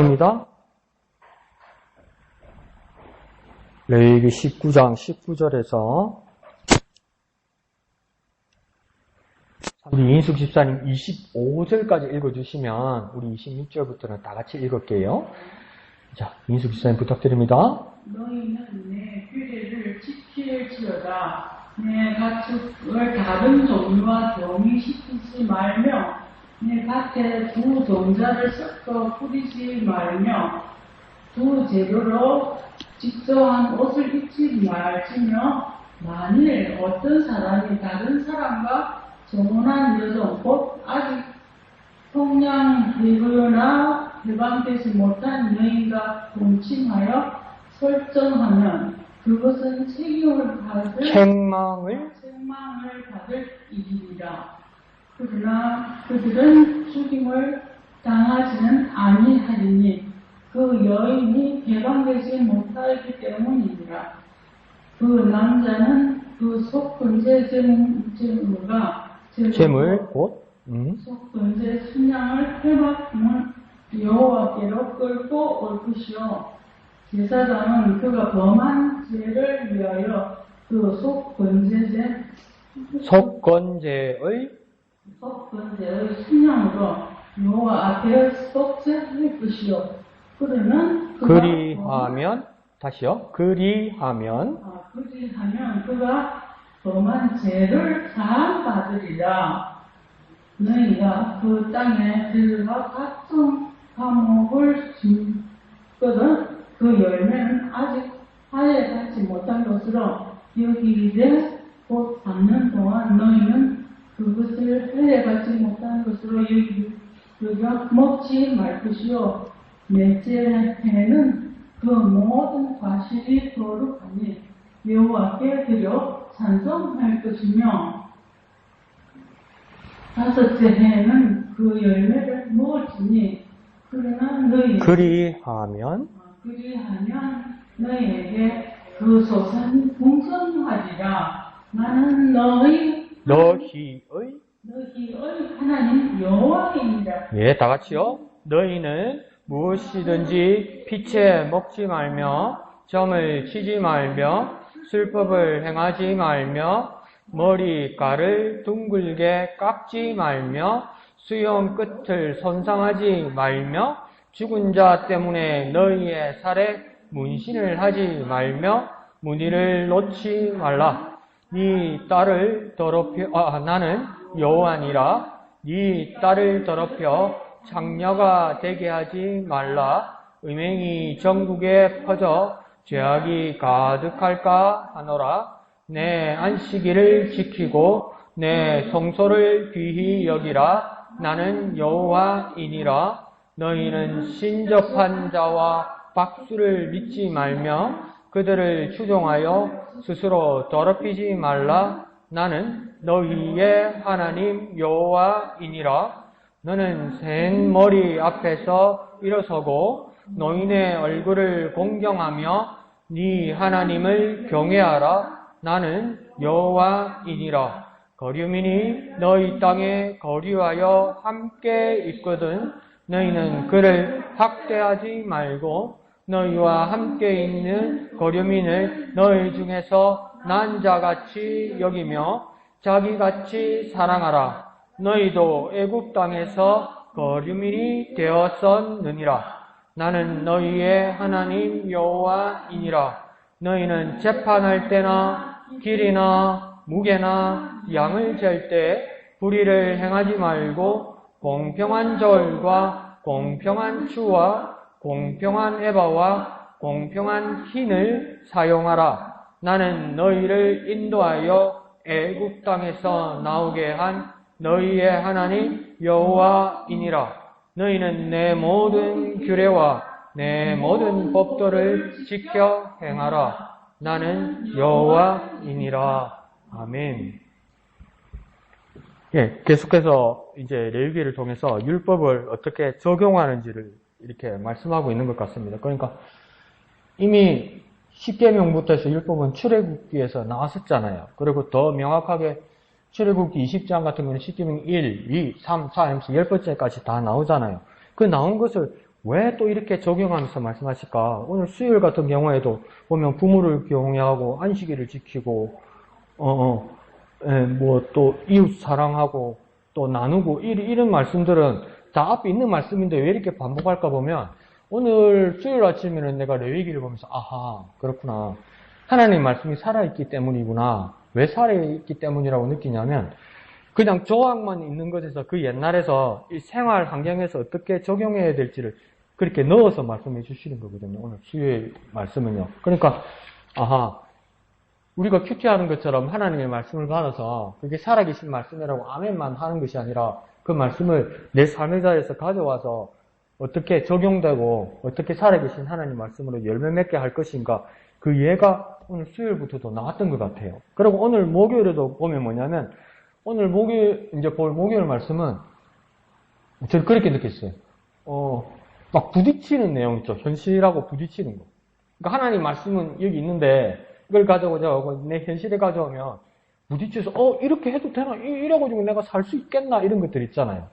입니다. 레위기 19장 19절에서 우리 인숙 집사님 25절까지 읽어주시면 우리 26절부터는 다 같이 읽을게요. 자, 인숙 집사님 부탁드립니다. 너희는 내 규례를 지킬지어다. 내 가축을 다른 종류와 동의시키지 말며 내 밭에 두 종자를 섞어 뿌리지 말며 두 재료로 직조한 옷을 입지 말지며 만일 어떤 사람이 다른 사람과 정혼한 여종 곧 아직 통양되거나 해방되지 못한 여인과 동침하여 설정하면 그것은 책망을 받을 일이라. 그러나 그들은 죽임을 당하지는 아니하리니 그 여인이 해방되지 못하기 때문이니라. 그 남자는 그 속건제 제물 곧 속건제 순양을 회막하면 여호와께로 끌고 올 것이요 제사장은 그가 범한 죄를 위하여 그 속건제의 순양으로 여호와 앞에 속죄할 것이요 그리하면 그가 범한 죄를 사함받으리라. 너희가 그 땅에 들어가 각종 과목을 주거든 그 열매는 아직 하여가지 못한 것으로 여기되 곧 3년 동안 너희는 그것을 하여가지 못한 것으로 여겨 먹지 말 것이요 넷째 해는 그 모든 과실이 거룩하니 여호와께 드려 찬송할 것이며 다섯째 해는 그 열매를 먹을지니 그러나 너희 그리하면 너희에게 그 소산이 풍성하리라. 나는 너희의 하나님 여호와이니라. 예, 다 같이요. 너희는 무엇이든지 피채 먹지 말며 점을 치지 말며 술법을 행하지 말며 머리깔을 둥글게 깎지 말며 수염 끝을 손상하지 말며 죽은 자 때문에 너희의 살에 문신을 하지 말며 무늬를 놓지 말라. 네 딸을 나는 여호와니라. 네 딸을 더럽혀 장녀가 되게 하지 말라. 음행이 전국에 퍼져 죄악이 가득할까 하노라. 내 안식일을 지키고 내 성소를 귀히 여기라. 나는 여호와이니라. 너희는 신접한 자와 박수를 믿지 말며 그들을 추종하여 스스로 더럽히지 말라. 나는 너희의 하나님 여호와이니라. 너는 센 머리 앞에서 일어서고 노인의 얼굴을 공경하며 네 하나님을 경외하라. 나는 여호와이니라. 거류민이 너희 땅에 거류하여 함께 있거든 너희는 그를 학대하지 말고 너희와 함께 있는 거류민을 너희 중에서 난 자같이 여기며 자기같이 사랑하라. 너희도 애굽 땅에서 거류민이 되었었느니라. 나는 너희의 하나님 여호와이니라. 너희는 재판할 때나 길이나 무게나 양을 잴 때 불의를 행하지 말고 공평한 저울과 공평한 추와 공평한 에바와 공평한 흰을 사용하라. 나는 너희를 인도하여 애굽 땅에서 나오게 한 너희의 하나님 여호와이니라. 너희는 내 모든 규례와 내 모든 법도를 지켜 행하라. 나는 여호와이니라. 아멘. 예, 계속해서 이제 레위기를 통해서 율법을 어떻게 적용하는지를 이렇게 말씀하고 있는 것 같습니다. 그러니까 이미 10계명부터 해서 율법은 출애굽기에서 나왔었잖아요. 그리고 더 명확하게 출애굽기 20장 같은 경우는 10계명 1, 2, 3, 4 하면서 10번째까지 다 나오잖아요. 그 나온 것을 왜 또 이렇게 적용하면서 말씀하실까? 오늘 수요일 같은 경우에도 보면 부모를 경외하고 안식일을 지키고 뭐 또 이웃 사랑하고 또 나누고 이런 말씀들은 다 앞에 있는 말씀인데 왜 이렇게 반복할까 보면 오늘 수요일 아침에는 내가 레위기를 보면서 아하 그렇구나. 하나님 말씀이 살아있기 때문이구나. 왜 살아있기 때문이라고 느끼냐면 그냥 조항만 있는 것에서 그 옛날에서 이 생활 환경에서 어떻게 적용해야 될지를 그렇게 넣어서 말씀해 주시는 거거든요. 오늘 수요일 말씀은요. 그러니까 아하 우리가 큐티하는 것처럼 하나님의 말씀을 받아서 그게 살아계신 말씀이라고 아멘만 하는 것이 아니라 그 말씀을 내 삶의 자리에서 가져와서 어떻게 적용되고 어떻게 살아계신 하나님 말씀으로 열매 맺게 할 것인가 그 예가 오늘 수요일부터도 나왔던 것 같아요. 그리고 오늘 목요일에도 보면 뭐냐면 오늘 목요일 이제 볼 목요일 말씀은 저는 그렇게 느꼈어요. 막 부딪히는 내용 있죠. 현실하고 부딪히는 거. 그러니까 하나님 말씀은 여기 있는데 이걸 가져오자 내 현실에 가져오면 부딪혀서 이렇게 해도 되나? 이래가지고 내가 살 수 있겠나? 이런 것들 있잖아요.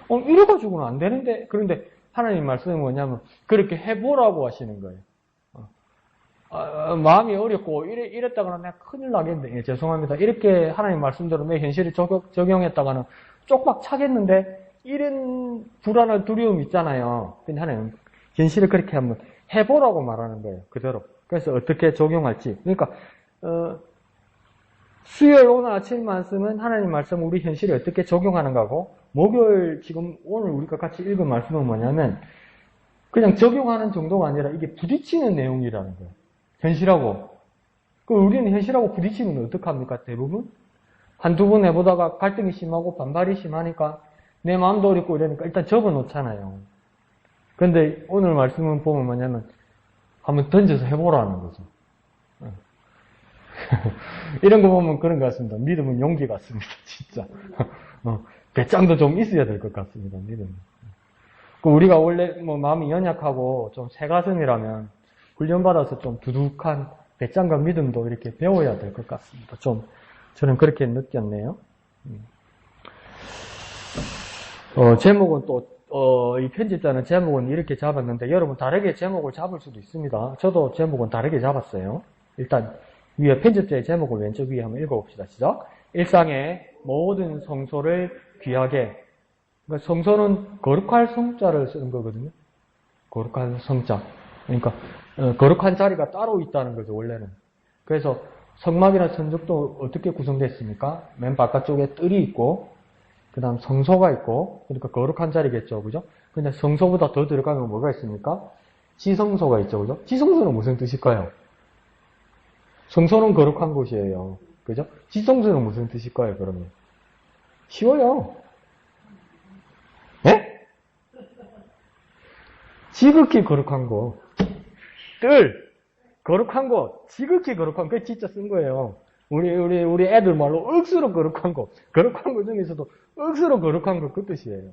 이래가지고는 안 되는데 그런데 하나님 말씀은 뭐냐면 그렇게 해보라고 하시는 거예요. 마음이 어렵고 이랬다가는 내가 큰일 나겠는데 예, 죄송합니다. 이렇게 하나님 말씀대로 내 현실에 적용했다가는 쪽박 차겠는데 이런 불안한 두려움 있잖아요. 근데 하나님 현실을 그렇게 한번 해보라고 말하는 거예요. 그대로. 그래서 어떻게 적용할지. 그러니까 수요일 오늘 아침 말씀은 하나님 말씀 우리 현실에 어떻게 적용하는가고 목요일 지금 오늘 우리가 같이 읽은 말씀은 뭐냐면 그냥 적용하는 정도가 아니라 이게 부딪히는 내용이라는 거예요. 현실하고. 우리는 현실하고 부딪히면 어떡합니까? 대부분? 한두 번 해보다가 갈등이 심하고 반발이 심하니까 내 마음도 어렵고 이러니까 일단 접어놓잖아요. 근데 오늘 말씀은 보면 뭐냐면 한번 던져서 해보라는 거죠. 이런 거 보면 그런 것 같습니다. 믿음은 용기 같습니다. 진짜. 배짱도 좀 있어야 될 것 같습니다. 믿음은. 우리가 원래 뭐 마음이 연약하고 좀 새가슴이라면 훈련받아서 좀 두둑한 배짱과 믿음도 이렇게 배워야 될 것 같습니다. 좀 저는 그렇게 느꼈네요. 제목은 이 편집자는 제목은 이렇게 잡았는데 여러분 다르게 제목을 잡을 수도 있습니다. 저도 제목은 다르게 잡았어요. 일단 위에 편집자의 제목을 왼쪽 위에 한번 읽어봅시다. 시작. 일상의 모든 성소를 귀하게. 그러니까 성소는 거룩할 성자를 쓰는 거거든요. 거룩한 성자. 그러니까 거룩한 자리가 따로 있다는 거죠. 원래는. 그래서 성막이나 천적도 어떻게 구성됐습니까? 맨 바깥쪽에 뜰이 있고 그 다음 성소가 있고 그러니까 거룩한 자리겠죠. 그죠? 근데 성소보다 더 들어가면 뭐가 있습니까? 지성소가 있죠. 그죠? 지성소는 무슨 뜻일까요? 성소는 거룩한 곳이에요. 그죠? 지성소는 무슨 뜻일까요, 그러면? 쉬워요. 예? 지극히 거룩한 곳. 뜰. 거룩한 곳. 지극히 거룩한 곳. 그게 진짜 쓴 거예요. 우리 애들 말로 억수로 거룩한 곳. 거룩한 곳 중에서도 억수로 거룩한 것 그 뜻이에요.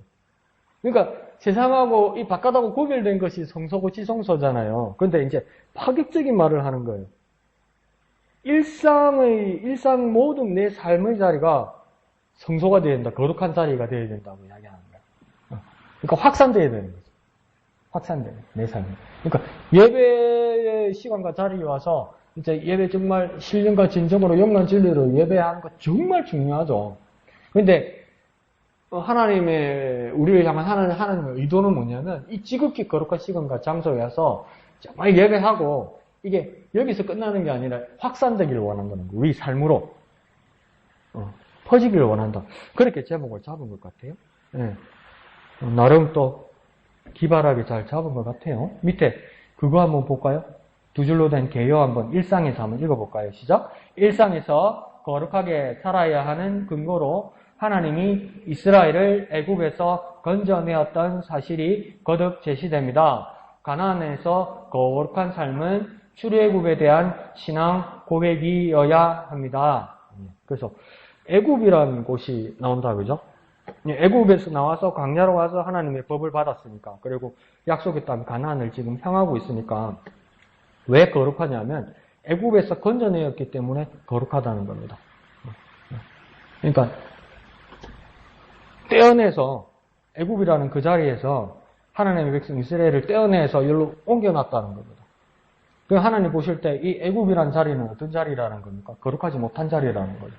그러니까 세상하고 이 바깥하고 구별된 것이 성소고 지성소잖아요. 근데 이제 파격적인 말을 하는 거예요. 일상 모든 내 삶의 자리가 성소가 되어야 된다. 거룩한 자리가 되어야 된다고 이야기하는 거예요. 그러니까 확산되어야 되는 거죠. 확산돼요. 내 삶이. 그러니까 예배의 시간과 자리에 와서 이제 예배 정말 신령과 진정으로 영란 진리로 예배하는 거 정말 중요하죠. 그런데 하나님의 우리를 향한 하나님의 의도는 뭐냐면 이 지극히 거룩한 시간과 장소에 와서 정말 예배하고 이게 여기서 끝나는 게 아니라 확산되기를 원한다는 거예요. 우리 삶으로 퍼지기를 원한다. 그렇게 제목을 잡은 것 같아요. 네. 나름 또 기발하게 잘 잡은 것 같아요. 밑에 그거 한번 볼까요? 두 줄로 된 개요 한번 일상에서 한번 읽어볼까요? 시작. 일상에서 거룩하게 살아야 하는 근거로 하나님이 이스라엘을 애굽에서 건져내었던 사실이 거듭 제시됩니다. 가나안에서 거룩한 삶은 출애굽에 대한 신앙 고백이어야 합니다. 그래서 애굽이라는 곳이 나온다, 그죠? 애굽에서 나와서 광야로 와서 하나님의 법을 받았으니까, 그리고 약속의 땅 가나안을 지금 향하고 있으니까 왜 거룩하냐면 애굽에서 건져내었기 때문에 거룩하다는 겁니다. 그러니까 떼어내서 애굽이라는 그 자리에서 하나님의 백성 이스라엘을 떼어내서 여기로 옮겨놨다는 겁니다. 그 하나님 보실 때 이 애굽이라는 자리는 어떤 자리라는 겁니까? 거룩하지 못한 자리라는 거죠.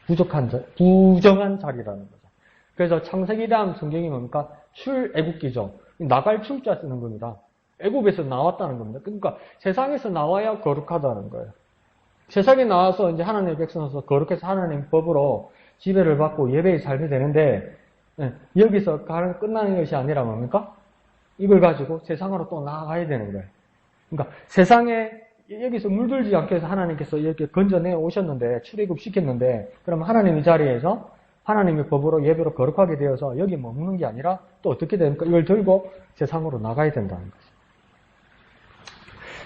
부정한 자리라는 거죠. 그래서 창세기 다음 성경이 뭡니까? 출애굽기죠. 나갈 출자 쓰는 겁니다. 애굽에서 나왔다는 겁니다. 그러니까 세상에서 나와야 거룩하다는 거예요. 세상에 나와서 이제 하나님의 백성으로서 거룩해서 하나님 법으로 지배를 받고 예배의 삶이 되는데 여기서 끝나는 것이 아니라 뭡니까? 이걸 가지고 세상으로 또 나아가야 되는 거예요. 그러니까 세상에 여기서 물들지 않게 해서 하나님께서 이렇게 건져내 오셨는데 출애굽 시켰는데 그럼 하나님 이 자리에서 하나님의 법으로 예배로 거룩하게 되어서 여기 머무는 게 아니라 또 어떻게 됩니까? 이걸 들고 세상으로 나가야 된다는 거죠.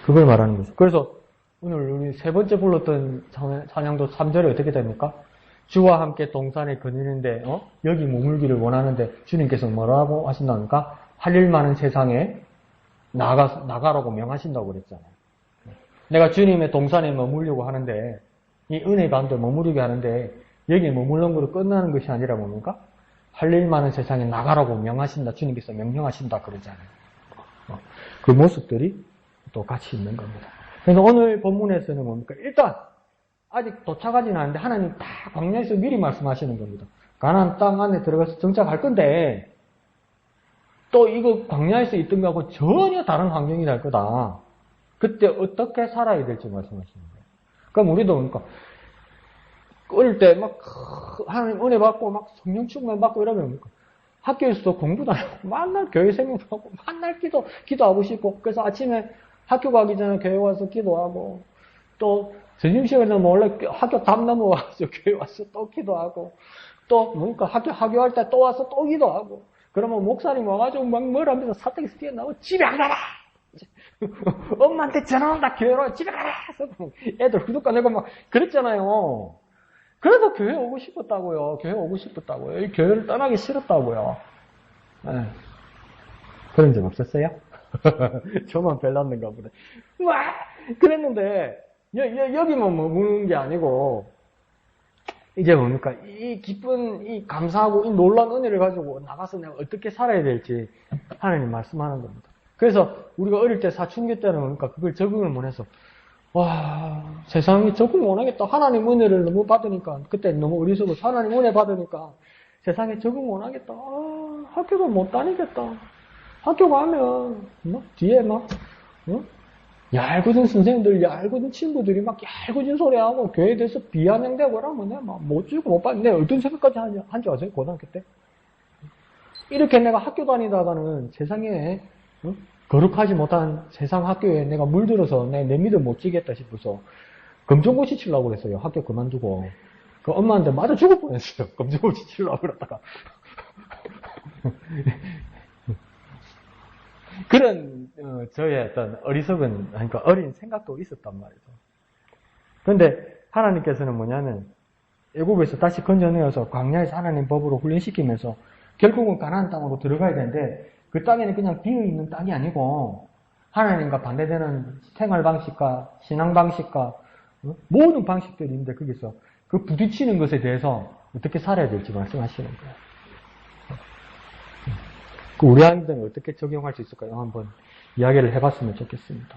그걸 말하는 거죠. 그래서 오늘 우리 세 번째 불렀던 찬양도 3절에 어떻게 됩니까? 주와 함께 동산에 거니는데 여기 머물기를 원하는데 주님께서 뭐라고 하신다니까? 할 일 많은 세상에 나가라고 명하신다고 그랬잖아요. 내가 주님의 동산에 머물려고 하는데 이 은혜 가운데 머무르게 하는데 여기에 머물는 것으로 끝나는 것이 아니라 뭡니까? 할 일 많은 세상에 나가라고 명하신다. 주님께서 명령하신다 그러잖아요. 그 모습들이 또 같이 있는 겁니다. 그래서 오늘 본문에서는 뭡니까? 일단 아직 도착하지는 않는데 하나님 다 광야에서 미리 말씀하시는 겁니다. 가나안 땅 안에 들어가서 정착할 건데 또 이거 광야에서 있던 거하고 전혀 다른 환경이 될 거다. 그때 어떻게 살아야 될지 말씀하시는 거예요. 그럼 우리도 그러니까 어릴 때 막 하나님 은혜 받고 막 성령 충만 받고 이러면 뭡니까? 학교에서도 공부도 안 하고 맨날 교회 생각도 하고 맨날 기도하고 싶고 그래서 아침에 학교 가기 전에 교회 와서 기도하고 또 점심시간에 몰래 학교 담 넘어와서 교회 와서 또 기도하고 또 뭡니까? 학교할 때 또 와서 또 기도하고 그러면 목사님 와가지고 막 뭘 하면서 사택에서 뛰어나오고 집에 안 가라! 엄마한테 전화 온다 교회로 집에 가라! 애들 후두까 내고 막 그랬잖아요. 그래도 교회 오고 싶었다고요. 교회 오고 싶었다고요. 이 교회를 떠나기 싫었다고요. 네. 그런 적 없었어요? 저만 별났는가 보네. 와! 그랬는데 여기만 머무는 게 아니고 이제 뭡니까? 이 기쁜, 이 감사하고 이 놀라운 은혜를 가지고 나가서 내가 어떻게 살아야 될지 하나님 말씀하는 겁니다. 그래서 우리가 어릴 때 사춘기 때는 뭡니까? 그걸 적응을 못해서 와, 세상이 적응 못하겠다. 하나님 은혜를 너무 받으니까 그때 너무 어리석어서 하나님 은혜 받으니까 세상에 적응 못하겠다. 학교도 못 다니겠다. 학교 가면 뒤에 막 얄궂은 선생님들, 얄궂은 친구들이 막 얄궂은 소리하고 교회에 대해서 비아냥대고 그러면 내가 막 못 주고 못 받는 내가 어떤 생각까지 한 줄 아세요? 고등학교 때? 이렇게 내가 학교 다니다가는 세상에 거룩하지 못한 세상 학교에 내가 물들어서 내 믿음 못 지겠다 싶어서 검정고시 치려고 그랬어요. 학교 그만두고. 그 엄마한테 맞아 죽을 뻔했어요. 검정고시 치려고 그러다가. 그런 저의 어떤 어리석은 그러니까 어린 생각도 있었단 말이죠. 그런데 하나님께서는 뭐냐면 애굽에서 다시 건져내어서 광야에서 하나님 법으로 훈련시키면서 결국은 가나안 땅으로 들어가야 되는데 그 땅에는 그냥 비어있는 땅이 아니고 하나님과 반대되는 생활 방식과 신앙 방식과 모든 방식들이 있는데 거기서 그 부딪히는 것에 대해서 어떻게 살아야 될지 말씀하시는 거예요. 우리 아이들은 어떻게 적용할 수 있을까요? 한번 이야기를 해봤으면 좋겠습니다.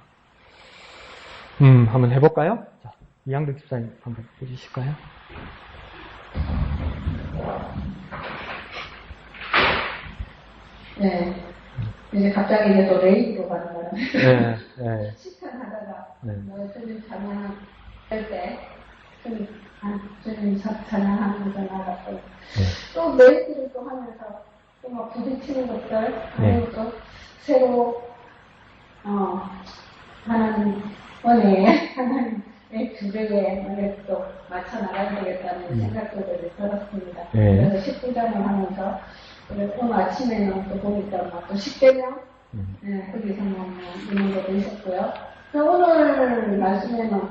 한번 해볼까요? 자, 이양덕 집사님 한번 해주실까요? 네. 이제 갑자기 이제 또 레이브로 가는 거예요. 네, 네. 식사하다가, 네. 주님 찬양할 때, 주님 찬양하는 거 나갔고, 또 레이브를 또 하면서, 또 막 부딪히는 것들, 그리고 또 새로, 하나님, 하나님의 주제에 또 맞춰 나가야 되겠다는 생각들을 들었습니다. 네. 그래서 19장을 하면서, 오늘 아침에는 또 보니까 막 또 10대명, 거기서 뭐 이런 것도 있었고요. 오늘 말씀에는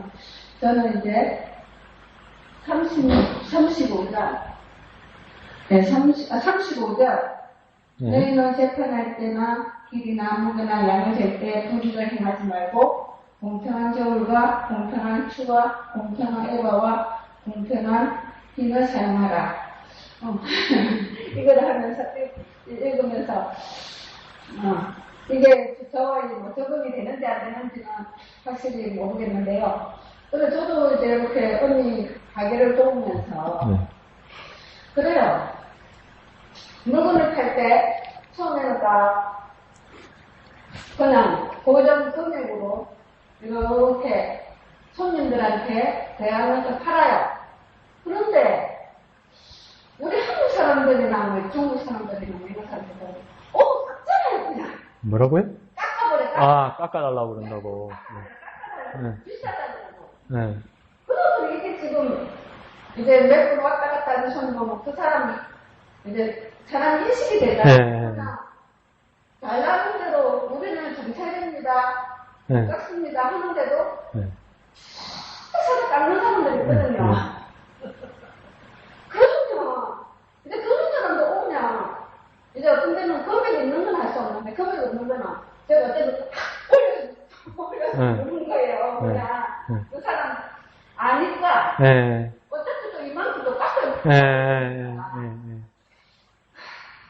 저는 이제 35장, 35장, 너희는 재판할 때나 길이나 아무거나 양을 잴 때 불의를 행하지 말고 공평한 저울과 공평한 추와 공평한 에바와 공평한 흰을 사용하라. 이걸 하면서 읽으면서 이게 저와 뭐 적응이 되는지 안 되는지는 확실히 모르겠는데요. 그래서 저도 이제 이렇게 언니 가게를 도우면서 그래요. 물건을 팔 때 처음에는 딱 그냥 고정 금액으로 이렇게 손님들한테 대하면서 팔아요. 그런데 우리 한국 사람들이나 뭐 중국 사람들이나 뭐 이런 사람들은 깎잖아요 그냥. 뭐라고요? 깎아버려. 아, 깎아달라고 그런다고. 비싸다고. 네. 그래서 이게 지금 이제 몇 분 왔다 갔다 하는 손님 보면 그 사람이 이제 사람 인식이 되잖아요. 그냥 잘 나는 대로 우리는 정찰입니다. 깎습니다 하는데도 사람 깎는 사람들이 있거든요. 그러면 이제 그런 사람도 오면 이제 어떤 데는 금액이 있는 건 할 수 없는데 금액이 없는 거는 제가 어쨌든 올려서 먹는 거예요. 그냥 그 사람 아니까 어차피 또 이만큼 또 깎아요.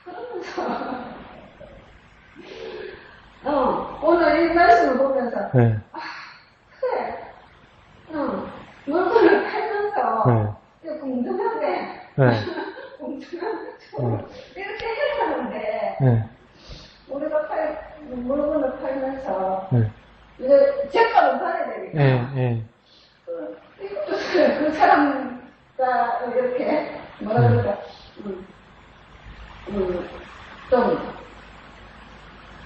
그러면서 오늘 이 말씀을 보면서 그래 물건을 팔면서 이거 공정하게 공정하게 이렇게 해야 하는데 우리가 물건을 팔면서 이제 재값은 받아야 되니까 이것도 그 사람과 이렇게 뭐라 그럴까 좀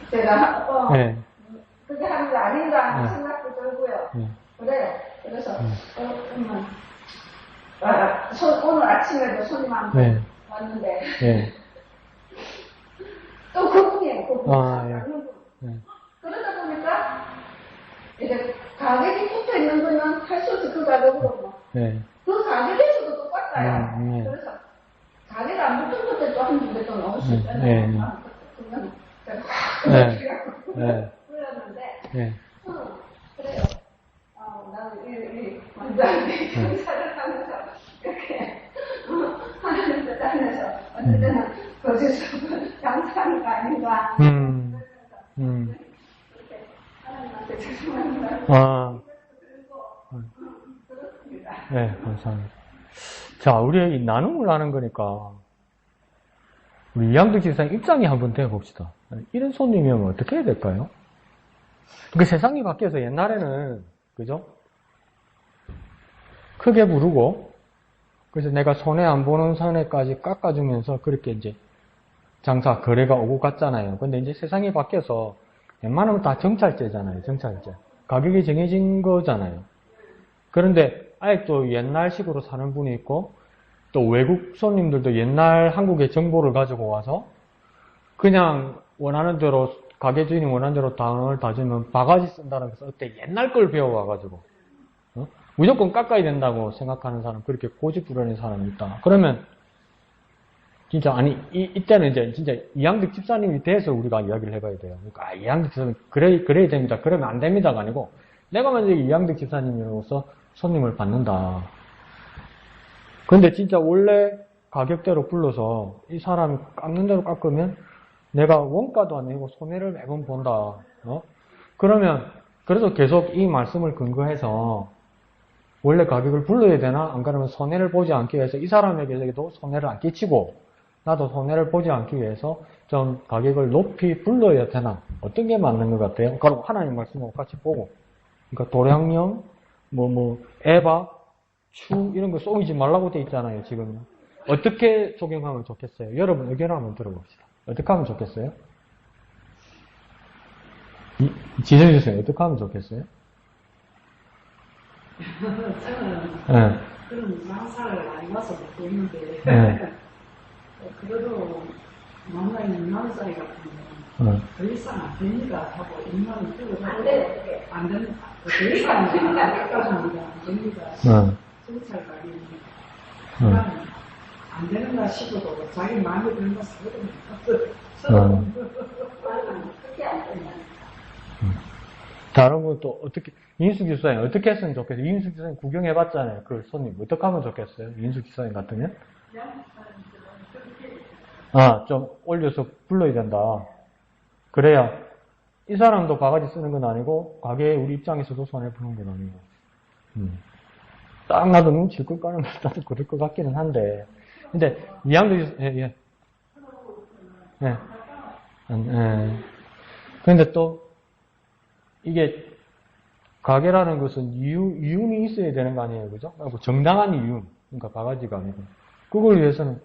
제가 그게 하는 게 아닌가 하는 생각도 들고요. 그래서 오늘 아침에도 손님 한 분 왔는데 또 그분이에요. 그러다 보니까 이제 가격이 붙어 있는 거는 할 수 없이 그 가격으로 그 가격에서도 똑같아요. 그래서 가격이 안 붙은 것도 또 한 두 개 또 넣을 수 있잖아요. 그러면 그랬는데 그래요. 나는 완전히 경사를 하면서 이렇게 하나님 뜻 안에서 어쨌든 거기서 양산이 아닌가 이렇게 하나님한테 죄송합니다. 네, 감사합니다. 자, 우리 나눔을 하는 거니까 우리 이양득 집사님 입장이 한번 되어봅시다. 이런 손님이 오면 어떻게 해야 될까요? 그 세상이 바뀌어서 옛날에는 그죠? 크게 부르고 그래서 내가 손해 안 보는 선에까지 깎아주면서 그렇게 이제 장사 거래가 오고 갔잖아요. 근데 이제 세상이 바뀌어서 웬만하면 다 정찰제잖아요. 정찰제. 가격이 정해진 거잖아요. 그런데 아예 또 옛날식으로 사는 분이 있고 또 외국 손님들도 옛날 한국의 정보를 가지고 와서 그냥 원하는 대로 가게 주인이 원하는 대로 당을 다지면 바가지 쓴다는 것은 어때 옛날 걸 배워와가지고 무조건 깎아야 된다고 생각하는 사람 그렇게 고집부리는 사람이 있다. 그러면 진짜 아니 이때는 이제 진짜 이양득 집사님이 돼서 우리가 이야기를 해봐야 돼요. 그러니까 이양득 집사님 그래야 됩니다. 그러면 안 됩니다가 아니고 내가 만약에 이양득 집사님으로서 손님을 받는다. 근데 진짜 원래 가격대로 불러서 이 사람이 깎는 대로 깎으면 내가 원가도 안 내고 손해를 매번 본다. 그러면 그래서 계속 이 말씀을 근거해서 원래 가격을 불러야 되나? 안 그러면 손해를 보지 않기 위해서 이 사람에게도 손해를 안 끼치고 나도 손해를 보지 않기 위해서 좀 가격을 높이 불러야 되나? 어떤 게 맞는 것 같아요? 그럼 하나님 말씀하고 같이 보고 그러니까 도량령, 에바, 추 이런 거 쏘이지 말라고 돼 있잖아요. 지금 어떻게 적용하면 좋겠어요? 여러분 의견 한번 들어봅시다. 어떻게 하면 좋겠어요? 지정주세요. 어떻게 하면 좋겠어요? 저는 그런 망사를 많이 봐서 먹고 있는데 그래도 만나있는 망사리 같은 경우는 더 이상 안 됩니다 하고 인간을 주고 안 됩니다. 더 이상 안 됩니다. 안 됩니다. 정찰 가격이 안 되는가 싶어도 자기 마음에 드는 거 사거든요. 그렇게 안 된다. 다른 것도 어떻게 인숙 집사님 어떻게 했으면 좋겠어요? 인숙 집사님 구경해봤잖아요. 그 손님 어떻게 하면 좋겠어요? 인숙 집사님 같으면? 좀 올려서 불러야 된다. 그래야 이 사람도 바가지 쓰는 건 아니고 가게에 우리 입장에서도 손해보는 건 아니고 딱 나도 눈치를 끌까는 나도 그럴 것 같기는 한데 근데 이양도 예. 근데 또 이게 가게라는 것은 이윤이 있어야 되는 거 아니에요, 그죠? 정당한 이윤, 그러니까 바가지가 아니고 그걸 위해서는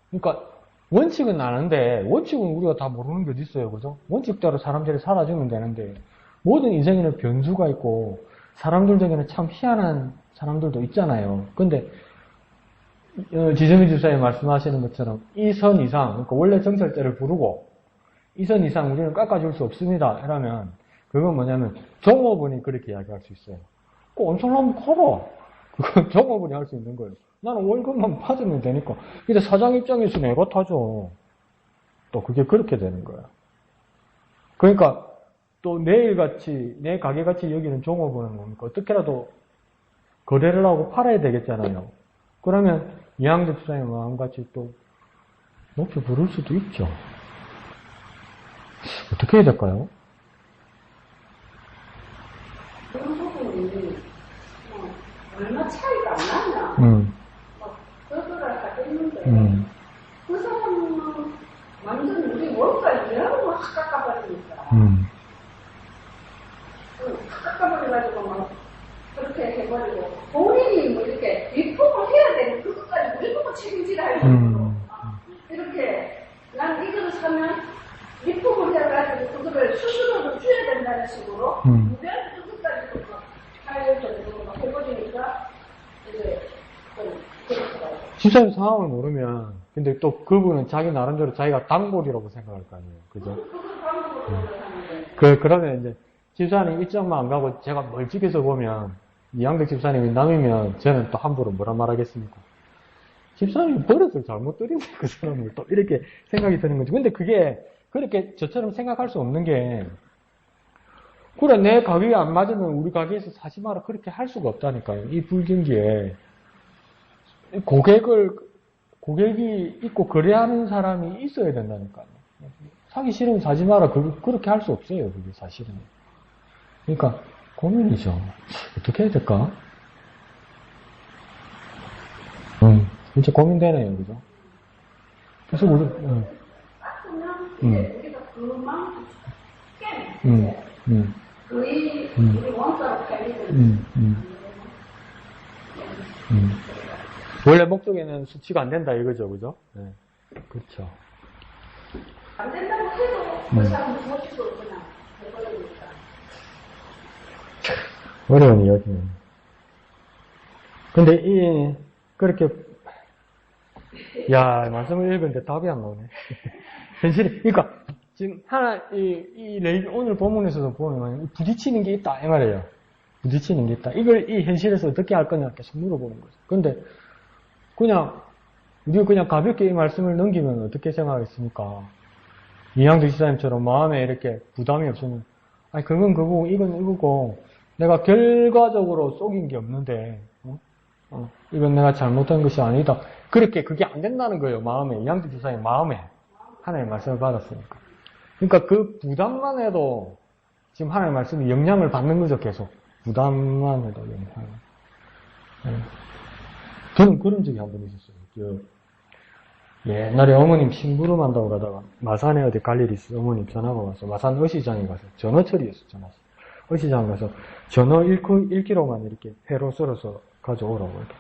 그러니까 원칙은 아는데 원칙은 우리가 다 모르는 게 어디 있어요, 그죠? 원칙대로 사람들이 살아주면 되는데 모든 인생에는 변수가 있고 사람들 중에는 참 희한한 사람들도 있잖아요. 근데 지정희 주사님 말씀하시는 것처럼 이 선 이상, 그러니까 원래 정설대를 부르고 이 선 이상 우리는 깎아줄 수 없습니다. 이러면 그건 뭐냐면 종업원이 그렇게 이야기할 수 있어요. 그 엄청나면 커라. 그건 종업원이 할 수 있는 거예요. 나는 월급만 받으면 되니까. 근데 사장 입장에서 내가 타죠. 또 그게 그렇게 되는 거야. 그러니까 또 내일같이 내 가게같이 여기는 종업원은 뭡니까? 어떻게라도 거래를 하고 팔아야 되겠잖아요. 그러면 이양대 투자의 마음같이 또 높이 부를 수도 있죠. 어떻게 해야 될까요? 그런 부분이 얼마 차이가 안 나냐. 그거를 하겠는데 그 사람은 완전 우리 월가 일하고 확 깎아버리니까 확 깎아버려가지고 막 그렇게 해버리고 본인이 뭐 이렇게 리폼을 해야 되는 그것까지 우리 보고 책임지라 할 정도로 이렇게 난 이거를 사면 리폼을 해가지고 그거를 수수료를 줘야 된다는 식으로 무대한테 그것까지 할 정도로 막 해버리니까 이제 좀 그렇더라고요. 집사님 상황을 모르면 근데 또 그분은 자기 나름대로 자기가 단골이라고 생각할 거 아니에요, 그죠? 그러면 이제 집사님 입장만 안 가고 제가 멀찍이서 보면 이양덕 집사님이 남이면 저는 또 함부로 뭐라 말하겠습니까? 집사님이 버릇을 잘못 들이네, 그 사람을 또 이렇게 생각이 드는 거지. 근데 그게 그렇게 저처럼 생각할 수 없는 게 그래 내 가격이 안 맞으면 우리 가게에서 사지 마라 그렇게 할 수가 없다니까요. 이 불경기에 고객이 있고 거래하는 사람이 있어야 된다니까요. 사기 싫으면 사지 마라 그렇게 할 수 없어요, 그게 사실은. 그러니까 고민이죠. 어떻게 해야 될까? 진짜 고민되네요, 그죠? 그래서 우리 이제 우리가 그만큼 깨네. 거의 우리 원가로 팔리는 원래 목적에는 수치가 안 된다 이거죠, 그죠? 네. 그렇죠. 안 된다고 해도 그 사람은 무엇이도 그냥 해버리니까. 어려운 이야기예요. 근데 그렇게 말씀을 읽었는데 답이 안 나오네. 현실이 그러니까 지금 오늘 본문에서도 보면 부딪히는 게 있다 이 말이에요. 부딪히는 게 있다. 이걸 이 현실에서 어떻게 할 거냐 계속 물어보는 거죠. 근데 우리가 그냥 가볍게 이 말씀을 넘기면 어떻게 생각하겠습니까? 이양도 지사님처럼 마음에 이렇게 부담이 없으면 아니 그건 그거고 이건 이거고 내가 결과적으로 속인 게 없는데 이건 내가 잘못한 것이 아니다. 그렇게 그게 안 된다는 거예요. 마음에 이양도 지사님 마음에 하나님의 말씀을 받았으니까. 그러니까 그 부담만 해도 지금 하나님의 말씀이 영향을 받는 거죠. 계속 부담만 해도 영향을. 저는 그런 적이 한 번 있었어요. 옛날에 어머님 심부름한다고 가다가 마산에 어디 갈 일이 있어요. 어머님 전화가 와서 마산 어시장에 가서 전어철이었어요. 전화서 어시장 가서 전어 1kg만 이렇게 회로 썰어서 가져오라고 이렇게.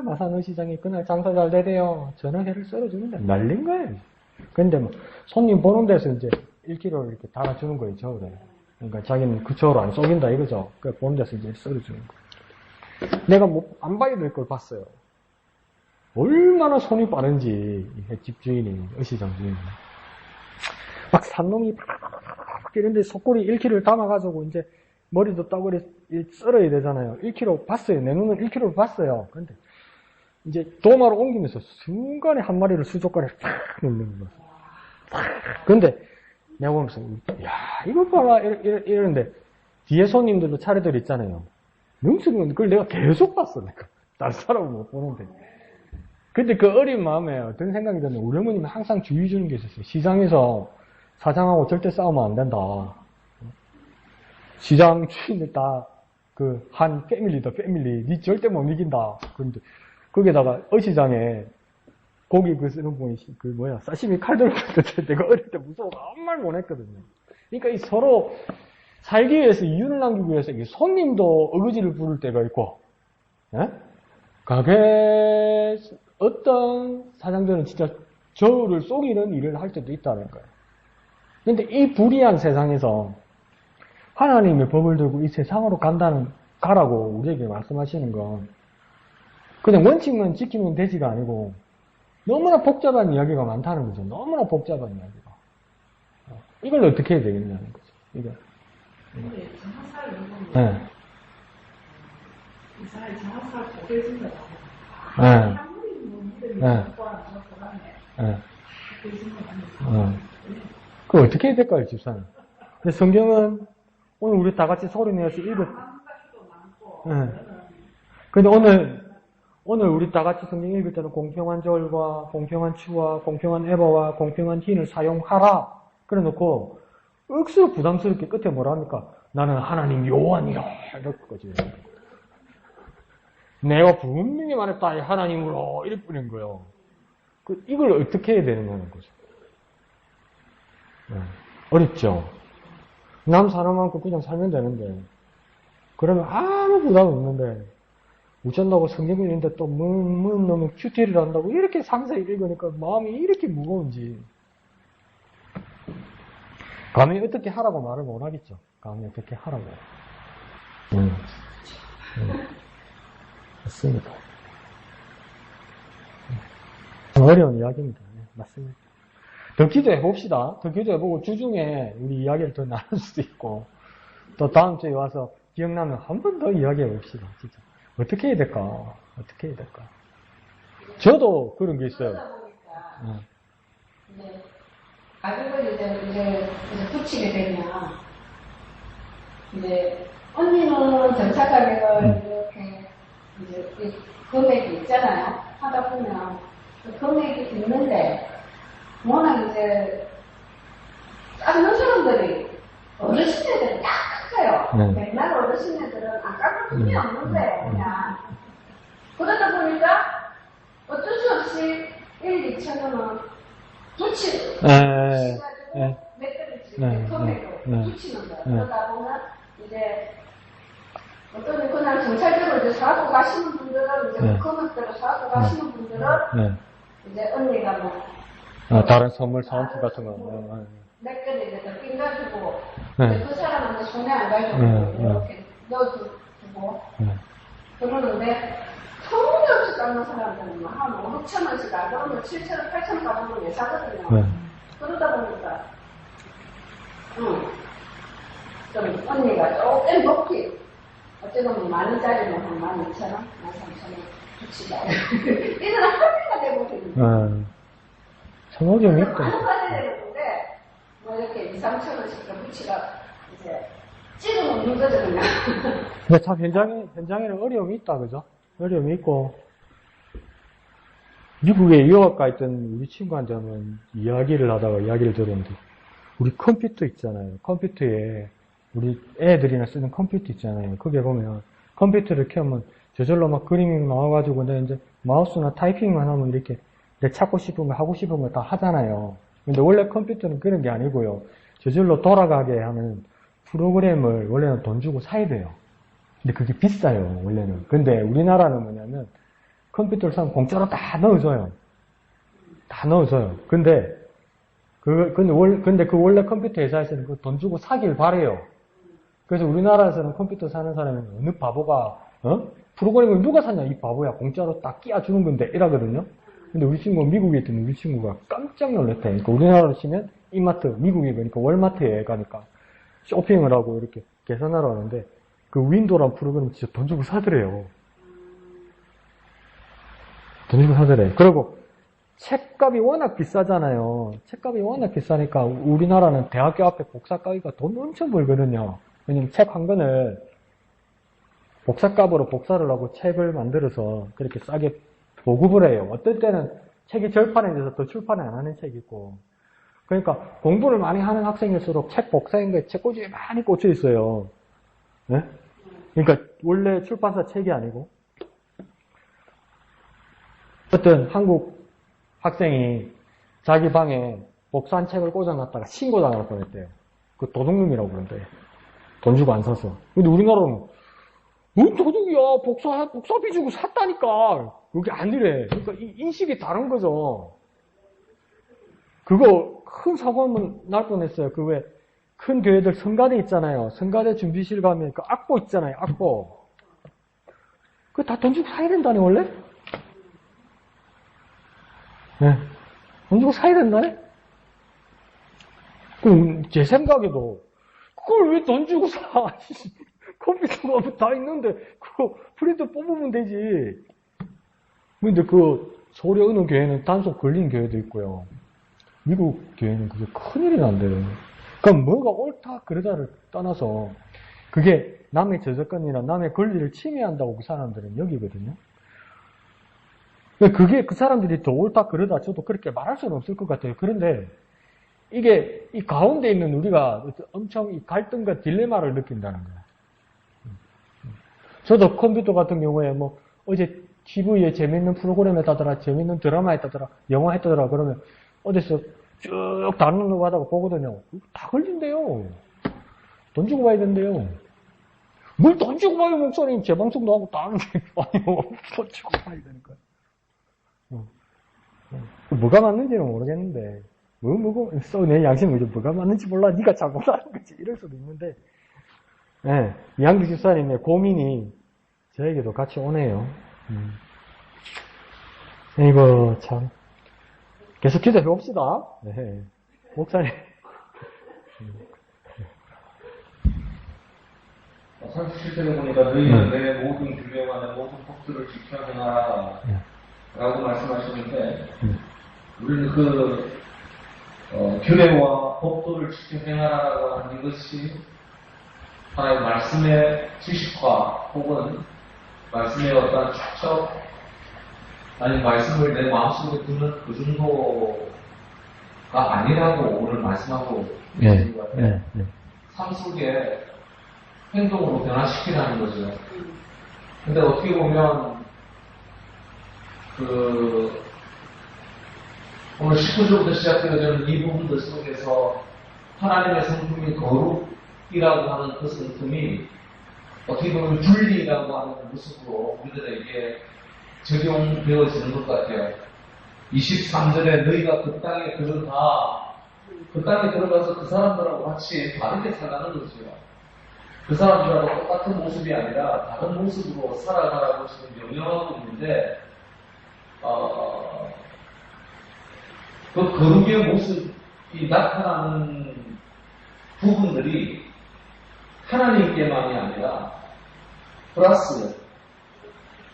마산 어시장이 그날 장사 잘 되대요. 전어회를 썰어주는데 날린 거예요. 근데 뭐 손님 보는 데서 이제 1kg를 이렇게 달아주는 거예요. 저울에. 그러니까 자기는 그 저울로 안 쏘긴다 이거죠. 그 보는 데서 이제 썰어주는 거예요. 내가 안 봐야 될 걸 봤어요. 얼마나 손이 빠른지, 집 주인이, 어시장 주인이. 막 산놈이 이런데 속골이 1kg를 담아가지고 이제 머리도 따구리 썰어야 되잖아요. 1kg 봤어요. 내 눈은 1kg를 봤어요. 근데 이제 도마로 옮기면서 순간에 한 마리를 수족관에 탁 넣는 거예요. 근데 내가 보면서, 이거 봐라. 이러는데 뒤에 손님들도 차례들 있잖아요. 명수는 그걸 내가 계속 봤어, 내가. 다른 사람은 못 보는데. 근데 그 어린 마음에 어떤 생각이 드는데, 우리 어머님이 항상 주의 주는 게 있었어요. 시장에서 사장하고 절대 싸우면 안 된다. 시장 주인들 다 그 한 패밀리다 패밀리. 니 절대 못 이긴다. 근데 거기다가 어시장에 고기 그 쓰는 분이 그 뭐야 사시미 칼 들고 있는데 내가 어릴 때 무서워서 아무 말 못 했거든요. 그러니까 이 서로 살기 위해서 이윤을 남기기 위해서 이 손님도 어거지를 부를 때가 있고, 예? 가게 어떤 사장들은 진짜 저를 속이는 일을 할 때도 있다는 거예요. 근데 이 불의한 세상에서 하나님의 법을 들고 이 세상으로 가라고 우리에게 말씀하시는 건 그냥 원칙만 지키면 되지가 아니고 너무나 복잡한 이야기가 많다는 거죠. 너무나 복잡한 이야기가. 이걸 어떻게 해야 되겠냐는 거죠. 이거. 근데 장사를 보면 네. 이 사람이 장사를 고개진다. 네. 아무리 뭐 믿음이 네. 없거나 저거라네. 네. 고개진다. 그거 어떻게 해야 될까요, 집사님? 근데 성경은 오늘 우리 다 같이 소리 내어서 읽었. 네. 근데 오늘 우리 다 같이 성경 읽을 때는 공평한 저울과 공평한 추와 공평한 에바와 공평한 흰을 사용하라. 그래 놓고 억수로 부담스럽게 끝에 뭐라 합니까? 나는 하나님 여호와니라. 이럴 거지. 내가 분명히 말했다. 하나님으로 이럴 뿐인 거예요. 이걸 어떻게 해야 되느냐는 거죠. 네. 어렵죠? 남 사람 많고 그냥 살면 되는데 그러면 아무 부담 없는데 어쩐다고 성경을 읽는데 또 너무 큐티를 한다고 이렇게 상세히 읽으니까 마음이 이렇게 무거운지 감히 어떻게 하라고 말을 못 하겠죠. 감히 어떻게 하라고. 맞습니다. 어려운 이야기입니다. 네, 맞습니다. 더 기도해 봅시다. 더 기도해 보고 주중에 우리 이야기를 더 나눌 수도 있고 또 다음 주에 와서 기억나면 한 번 더 이야기해 봅시다. 진짜 어떻게 해야 될까? 어떻게 해야 될까? 저도 그런 게 있어요. 이제 가격을 이제 붙이게 되면 이제 언니는 전차 가격을 이렇게 이제 이 금액이 있잖아요. 하다 보면 그 금액이 있는데 워낙 이제 깎는 사람들이 어르신애들은 다 깎아요. 맨날 어르신애들은 안 깎을 돈이 없는데 그냥 그러다 보니까 어쩔 수 없이 1, 2천 원은 붙이고 몇 개를 금액을 붙이는 거예요. 그러다 보면 이제 어떤 그날 정찰대로 이제 사고 가시는 분들은 이제 그 금액대로 사고 가시는 분들은 이제 언니가 뭐 다른 선물 사은품 같은 거 몇 개를 이제 더 낀가지고 그 사람한테 손에 안 가지고 이렇게 넣어주고 그러는데 터무니없이 깎는 사람들은 한 5, 6천 원씩 안 그러면 7천 원, 8천 원 가지고 왜 사거든요. 그러다 보니까 좀 언니가 조금 높이 어쩌면 만 원짜리는 한 12,000원, 13,000원 붙이자. 이들은 합의가 되거든요. 성호경이 있다. 합의가 되는데 뭐 이렇게 2, 3,000원씩 좀 붙이가 이제 찍으면 없는 거죠 그냥. 근데 참 현장에는 어려움이 있다, 그죠? 어려움이 있고 미국에 유학 가 있던 우리 친구한테는 이야기를 하다가 이야기를 들었는데 우리 컴퓨터 있잖아요. 컴퓨터에 우리 애들이나 쓰는 컴퓨터 있잖아요. 거기에 보면 컴퓨터를 켜면 저절로 막 그림이 나와가지고 내가 이제 마우스나 타이핑만 하면 이렇게 내 찾고 싶은 거 하고 싶은 거 다 하잖아요. 근데 원래 컴퓨터는 그런 게 아니고요. 저절로 돌아가게 하는 프로그램을 원래는 돈 주고 사야 돼요. 근데 그게 비싸요, 원래는. 근데 우리나라는 뭐냐면 컴퓨터를 사면 공짜로 다 넣어줘요. 다 넣어줘요. 근데 그 원래 컴퓨터 회사에서는 그 돈 주고 사길 바래요. 그래서 우리나라에서는 컴퓨터 사는 사람은 어느 바보가, 프로그램을 누가 샀냐, 이 바보야. 공짜로 딱 끼워주는 건데, 이러거든요. 근데 우리 친구가 미국에 있던 우리 친구가 깜짝 놀랐대. 그러니까 우리나라로 치면 이마트, 미국에 가니까 월마트에 가니까 쇼핑을 하고 이렇게 계산하러 가는데 그 윈도우란 프로그램 진짜 돈 주고 사더래요. 돈 주고 사더래. 그리고 책값이 워낙 비싸잖아요. 책값이 워낙 비싸니까 우리나라는 대학교 앞에 복사가기가 돈 엄청 벌거든요. 왜냐면 책 한 권을 복사값으로 복사를 하고 책을 만들어서 그렇게 싸게 보급을 해요. 어떨 때는 책이 절판이 돼서 더 출판을 안 하는 책이 있고 그러니까 공부를 많이 하는 학생일수록 책 복사인 거에 책꽂이에 많이 꽂혀 있어요. 네? 그러니까 원래 출판사 책이 아니고 어떤 한국 학생이 자기 방에 복사한 책을 꽂아놨다가 신고당할 뻔했대요. 그 도둑놈이라고 그러는데 돈 주고 안 사서. 근데 우리나라는 뭔 도둑이야, 복사비 주고 샀다니까. 그게 아니래. 그러니까 인식이 다른 거죠. 그거 큰 사고 한번 날 뻔했어요. 그 왜 큰 교회들 성가대 있잖아요. 성가대 준비실 가면 그 악보 있잖아요. 악보. 그거 다 돈 주고 사야 된다네 원래? 네. 돈 주고 사야 된다네? 그럼 제 생각에도 그걸 왜 돈 주고 사? 컴퓨터가 다 있는데 그거 프린트 뽑으면 되지. 근데 그 서울의 어느 교회는 단속 걸린 교회도 있고요. 미국 교회는 그게 큰일이 난대요. 그럼 뭐가 옳다 그러다를 떠나서 그게 남의 저작권이나 남의 권리를 침해한다고 그 사람들은 여기거든요. 그게 그 사람들이 더 옳다 그러다 저도 그렇게 말할 수는 없을 것 같아요. 그런데 이게 이 가운데 있는 우리가 엄청 이 갈등과 딜레마를 느낀다는 거예요. 저도 컴퓨터 같은 경우에 뭐 어제 TV에 재밌는 프로그램 했다더라, 재밌는 드라마 했다더라, 영화 했다더라 그러면 어디서 쭉 다운로드 받아가 보거든요. 다 걸린대요. 돈 주고 봐야 된대요. 뭘 돈 주고 봐요, 목사님. 재방송도 하고 다 하는데 아니요. 돈 주고 봐야 되니까. 뭐가 맞는지는 모르겠는데 내 양심이 뭐가 맞는지 몰라. 네가 잘못하는 거지. 이럴 수도 있는데 네, 이한규 집사님의 고민이 저에게도 같이 오네요. 이거 참 계속 기도해 봅시다. 네. 목사님 37절에 보니까 너희는 내 모든 규례와 내 모든 법들을 지켜 행하라 라고 말씀하시는데 우리는 그 규례와 법도를 지켜 행하라라고 하는 이것이 하나의 말씀의 지식과 혹은 말씀의 어떤 축적 아니 말씀을 내 마음속에 두는 그 정도가 아니라고 오늘 말씀하고 계신 것 같아요. 삶 속에 행동으로 변화시키라는 거죠. 근데 어떻게 보면 오늘 19절부터 시작되어지는 이 부분들 속에서 하나님의 성품이 거룩이라고 하는 그 성품이 어떻게 보면 분리라고 하는 모습으로 우리들에게 적용되어지는 것 같아요. 23절에 너희가 그 땅에 들어가서 그 사람들하고 같이 다르게 살아가는 거죠. 그 사람들하고 똑같은 모습이 아니라 다른 모습으로 살아가라고 지금 명령하고 있는데 그 거룩의 모습이 나타나는 부분들이 하나님께만이 아니라 플러스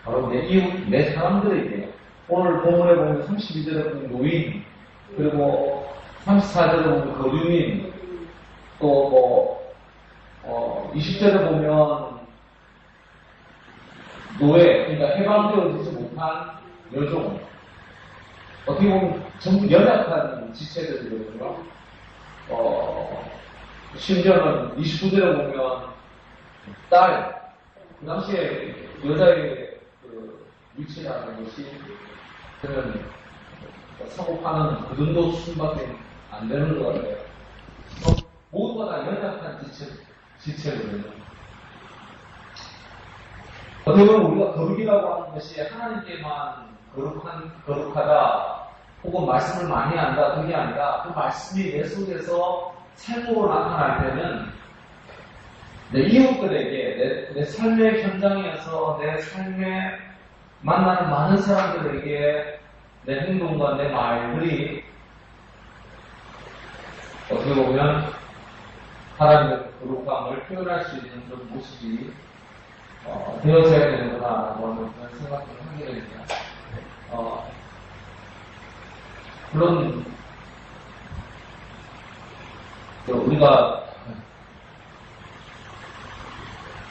바로 내 이웃, 내 사람들에게 오늘 본문에 보면 32절에 보면 노인 그리고 34절에 보면 거류민 또 20절에 보면 노예, 그러니까 해방되어지지 못한 여종 어떻게 보면 전부 연약한 지체들이거든요. 심지어는 29절에 보면 딸, 그 당시에 여자의 그 위치라는 것이 그런 사고 파는 그 정도 수준밖에 안 되는 것 같아요. 모두가 다 연약한 지체거든요. 어떻게 보면 우리가 거룩이라고 하는 것이 하나님께만 거룩하다 혹은 말씀을 많이 한다 그게 아니라 그 말씀이 내 속에서 삶으로 나타날 때는 내 이웃들에게 내 삶의 현장에서 내 삶에 만나는 많은 사람들에게 내 행동과 내 말들이 어떻게 보면 하나님의 거룩함을 표현할 수 있는 그런 모습이 되어져야 되는구나라고 하는 그런 생각을 하게 됩니다. 물론 우리가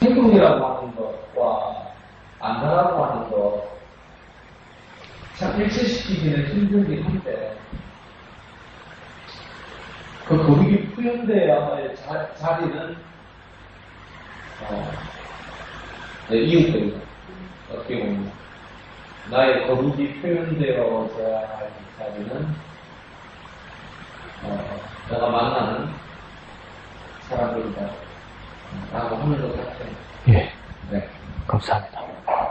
행동이라고 하는 것과 안다라고 하는 것 참 일치시키기는 힘들긴 한데 그 거룩이 표현돼야 할 자리는 네, 이웃들입니다. 어떻게 보면 나의 거룩이 표현되어져야 할 자리는 내가 만나는 사람들이다 라고 하면서 생각합니다. 예. 네. 감사합니다.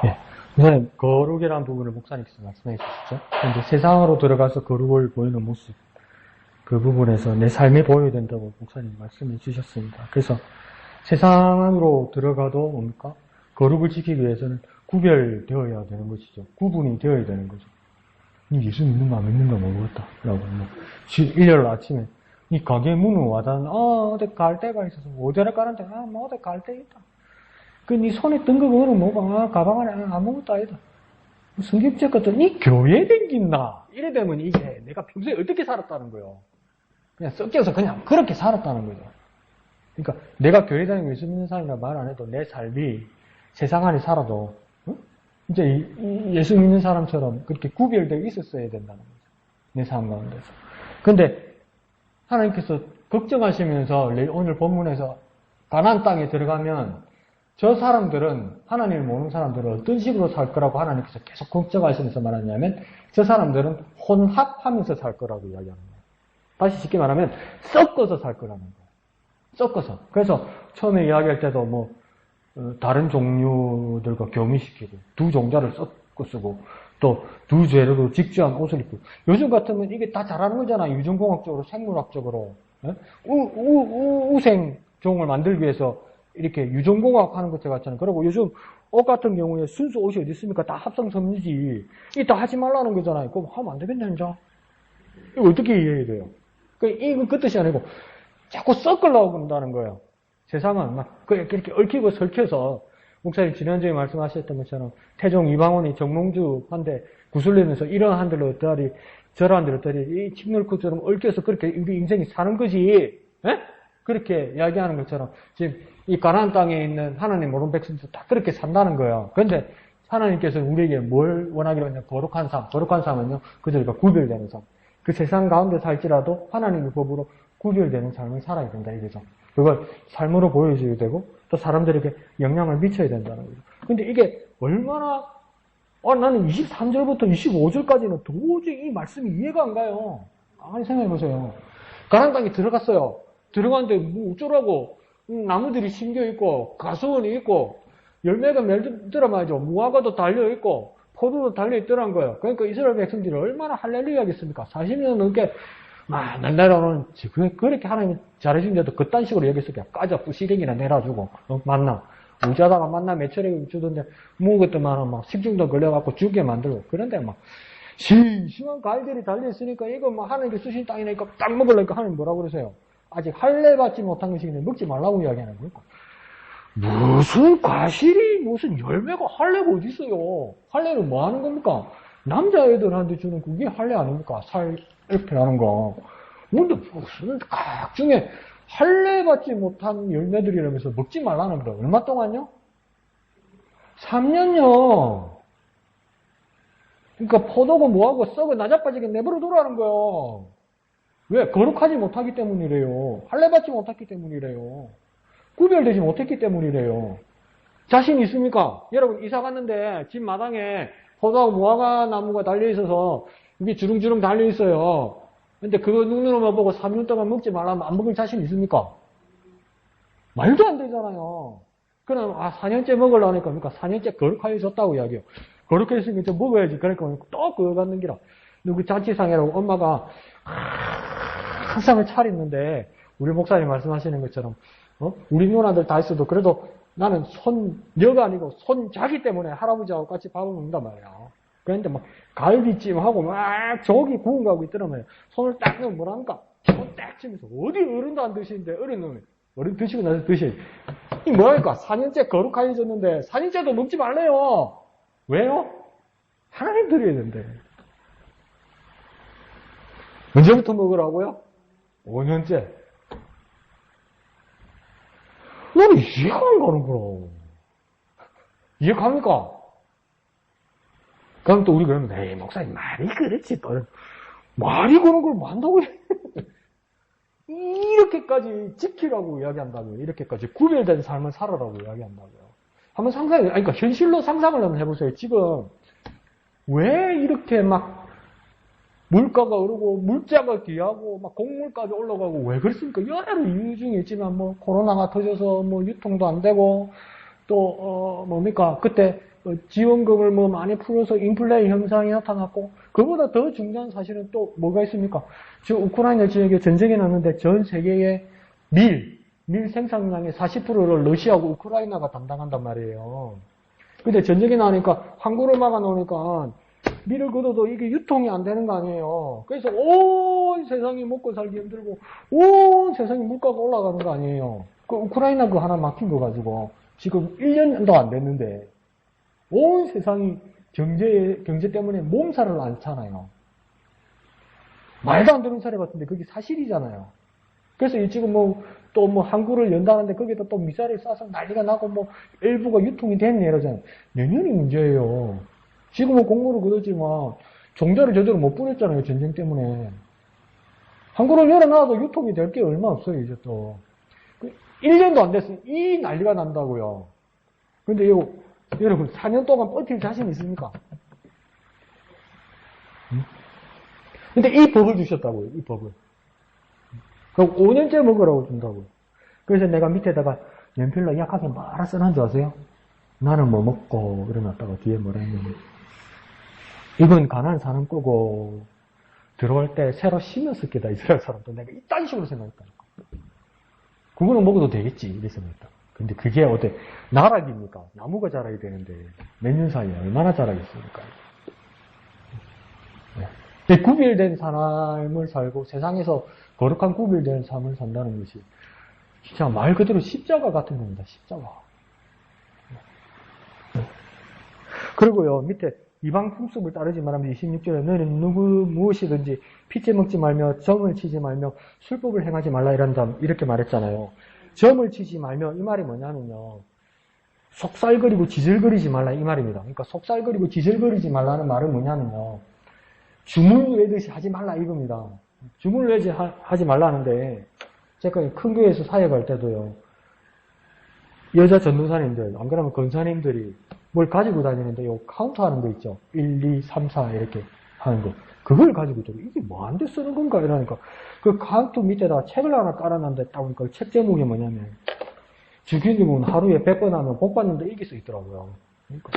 예. 우선 거룩이라는 부분을 목사님께서 말씀해 주셨죠. 근데 세상으로 들어가서 거룩을 보이는 모습, 그 부분에서 내 삶이 보여야 된다고 목사님 말씀해 주셨습니다. 그래서 세상으로 들어가도 뭡니까? 거룩을 지키기 위해서는 구별되어야 되는 것이죠. 구분이 되어야 되는 거죠. 니 예수 믿는가 안 믿는가 모르겠다. 라고 일요일 아침에 이 가게 문을 와닿는 어디 갈 데가 있어서 어디를 가는데 뭐 어디 갈 데 있다. 그 니 손에 든 거 그거는 뭐가 가방 안에 아무것도 아니다. 성경책 같은 니 교회 댕긴다. 이래 되면 이게 내가 평소에 어떻게 살았다는 거예요. 그냥 섞여서 그냥 그렇게 살았다는 거죠. 그러니까 내가 교회 다니고 예수 믿는 사람이라 말 안 해도 내 삶이 세상 안에 살아도 이제 예수 믿는 사람처럼 그렇게 구별되어 있었어야 된다는 거죠. 내 삶 가운데서. 근데 하나님께서 걱정하시면서 오늘 본문에서 가나안 땅에 들어가면 저 사람들은 하나님을 모르는 사람들은 어떤 식으로 살 거라고 하나님께서 계속 걱정하시면서 말하냐면 저 사람들은 혼합하면서 살 거라고 이야기하는 거예요. 다시 쉽게 말하면 섞어서 살 거라는 거예요. 섞어서. 그래서 처음에 이야기할 때도 다른 종류들과 교미시키고 두 종자를 섞어 쓰고 또 두 재료로 직주한 옷을 입고 요즘 같으면 이게 다 잘하는 거잖아요. 유전공학적으로 생물학적으로 우생종을 만들기 위해서 이렇게 유전공학 하는 것들 같잖아요. 그리고 요즘 옷 같은 경우에 순수 옷이 어디 있습니까? 다 합성섬유지. 이거 다 하지 말라는 거잖아요. 그럼 하면 안 되겠네, 이제. 이거 어떻게 이해해야 돼요? 이건 그 뜻이 아니고 자꾸 섞으려고 한다는 거예요. 세상은 막 그렇게 얽히고 설켜서 목사님 지난주에 말씀하셨던 것처럼 태종 이방원이 정몽주한테 구슬리면서 이런 한들로 어떠하리 저런 한들로 어떠하리 이 칡놀크처럼 얽혀서 그렇게 우리 인생이 사는 거지. 에? 그렇게 이야기하는 것처럼 지금 이 가나안 땅에 있는 하나님 모르는 백성도 다 그렇게 산다는 거예요. 그런데 하나님께서 우리에게 뭘 원하기로 했냐? 거룩한 삶. 거룩한 삶은요. 그들과 구별되는 삶. 그 세상 가운데 살지라도 하나님의 법으로 구별되는 삶을 살아야 된다 이거죠. 그걸 삶으로 보여줘야 되고 또 사람들에게 영향을 미쳐야 된다는 거죠. 근데 이게 얼마나 나는 23절부터 25절까지는 도저히 이 말씀이 이해가 안 가요. 가만히 생각해 보세요. 가나안 땅에 들어갔어요. 들어갔는데 뭐 어쩌라고 나무들이 심겨 있고 가수원이 있고 열매가 맺더라 말이죠. 무화과도 달려 있고 포도도 달려 있더란 거예요. 그러니까 이스라엘 백성들이 얼마나 할렐루야 하겠습니까? 40년 넘게 날라오는 그렇게 하나님이 잘해준데도 그딴 식으로 여기서 까자 부시랭이나 내놔주고 만나 우자다가 만나 매철에 주던데 먹었더만 막 식중독 걸려갖고 죽게 만들고 그런데 막 심심한 과일들이 달려있으니까 이거 뭐 하나님께 쓰신 땅이니까 딱 먹으려니까 하나님 뭐라고 그러세요? 아직 할례 받지 못한 것이니 먹지 말라고 이야기하는 거니까 무슨 과실이 무슨 열매가 할례가 어디 있어요? 할례는 뭐 하는 겁니까? 남자애들한테 주는 그게 할례 아닙니까? 살 이렇게 하는 거. 근데 무슨 각 중에 할례 받지 못한 열매들이라면서 먹지 말라는 거야. 얼마 동안요? 3년요. 그러니까 포도고 뭐하고 썩어 나자빠지게 내버려 두라는 거예요. 왜? 거룩하지 못하기 때문이래요. 할례 받지 못했기 때문이래요. 구별되지 못했기 때문이래요. 자신 있습니까? 여러분 이사 갔는데 집 마당에 포도하고 무화과 나무가 달려있어서 이게 주렁주렁 달려있어요. 근데 그거 눈으로만 보고 3년 동안 먹지 말라면 안 먹을 자신 있습니까? 말도 안 되잖아요. 그럼 4년째 먹으려니까 그러니까 4년째 거룩하게 줬다고 이야기해요. 거룩하게 했으니까 좀 먹어야지. 그러니까 또 그거 갖는 기라. 누구 자취상이라고 엄마가 항상 차렸는데 우리 목사님 말씀하시는 것처럼 우리 누나들 다 있어도 그래도 나는 손녀가 아니고 손자기 때문에 할아버지하고 같이 밥을 먹는단 말이야. 그런데 막 갈비찜하고 막 저기 구운 거 하고 있더란 말이야. 손을 딱 넣으면 뭐랍니까? 손 딱 치면서 어디 어른도 안 드시는데 어른 드시고 나서 드셔야지. 이 뭐랄까 4년째 거룩하게 줬는데 4년째도 먹지 말래요. 왜요? 하나님 드려야 된대. 언제부터 먹으라고요? 5년째. 나는 이해가 안 가는구나. 이해 갑니까? 그럼 또 우리 그러면, 에이, 목사님, 말이 그렇지. 말이 그런 걸 만다고 해. 이렇게까지 지키라고 이야기한다고요. 이렇게까지 구별된 삶을 살아라고 이야기한다고요. 한번 상상해, 그러니까 현실로 상상을 한번 해보세요. 지금 왜 이렇게 막 물가가 오르고 물자가 귀하고 막 곡물까지 올라가고 왜 그렇습니까? 여러 이유 중에 있지만 뭐 코로나가 터져서 뭐 유통도 안 되고 또 뭡니까 그때 지원금을 뭐 많이 풀어서 인플레 현상이 나타났고 그보다 더 중요한 사실은 또 뭐가 있습니까? 지금 우크라이나 지역에 전쟁이 났는데 전 세계의 밀 생산량의 40%를 러시아하고 우크라이나가 담당한단 말이에요. 근데 전쟁이 나니까 항구를 막아놓으니까 밀을 걷어도 이게 유통이 안 되는 거 아니에요. 그래서 온 세상이 먹고 살기 힘들고 온 세상이 물가가 올라가는 거 아니에요. 그 우크라이나 그 하나 막힌 거 가지고 지금 1년도 안 됐는데 온 세상이 경제 때문에 몸살을 앓잖아요. 말도 안 되는 사례 같은데 그게 사실이잖아요. 그래서 지금 또 항구를 연다는데 거기다 또 미사일을 쏴서 난리가 나고 일부가 유통이 됐네 이러잖아요. 내년이 문제예요. 지금은 공무를 그러지만 종자를 제대로 못 뿌렸잖아요. 전쟁 때문에. 항구를 열어놔도 유통이 될 게 얼마 없어요. 이제 또. 1년도 안 됐으니 이 난리가 난다고요. 근데 여러분 4년 동안 버틸 자신 있습니까? 근데 이 법을 주셨다고요. 이 법을. 그럼 5년째 먹으라고 준다고요. 그래서 내가 밑에다가 연필로 약하게 말아 써놓은 줄 아세요? 나는 뭐 먹고 그래놨다가 뒤에 뭐라 했냐면 이건 가난한 사람 거고 들어올 때 새로 심었을 게다. 이스라엘 사람도 내가 이딴 식으로 생각했다니까. 그거는 먹어도 되겠지 이렇게 생각했다. 근데 그게 어때 나락입니까? 나무가 자라야 되는데 몇 년 사이에 얼마나 자라겠습니까? 네. 구별된 삶을 살고 세상에서 거룩한 구별된 삶을 산다는 것이 진짜 말 그대로 십자가 같은 겁니다. 십자가. 그리고요 밑에 이방 풍습을 따르지 말하면 26절에 너희는 무엇이든지 피째 먹지 말며 점을 치지 말며 술법을 행하지 말라 이렇게 말했잖아요. 점을 치지 말며 이 말이 뭐냐면요. 속살거리고 지질거리지 말라 이 말입니다. 그러니까 속살거리고 지질거리지 말라는 말은 뭐냐면요. 주물 외듯이 하지 말라 이겁니다. 주물 외지 하지 말라는데 제가 큰 교회에서 사역할 때도요. 여자 전도사님들 안 그러면 권사님들이 뭘 가지고 다니는데 요 카운터 하는 거 있죠. 1, 2, 3, 4 이렇게 하는 거. 그걸 가지고 있더라고. 이게 뭐한테 쓰는 건가 이러니까 그 카운터 밑에다가 책을 하나 깔아놨는데 딱 보니까 책 제목이 뭐냐면 주기도문 하루에 100번 하면 복 받는다 이게 써 있더라고요. 그러니까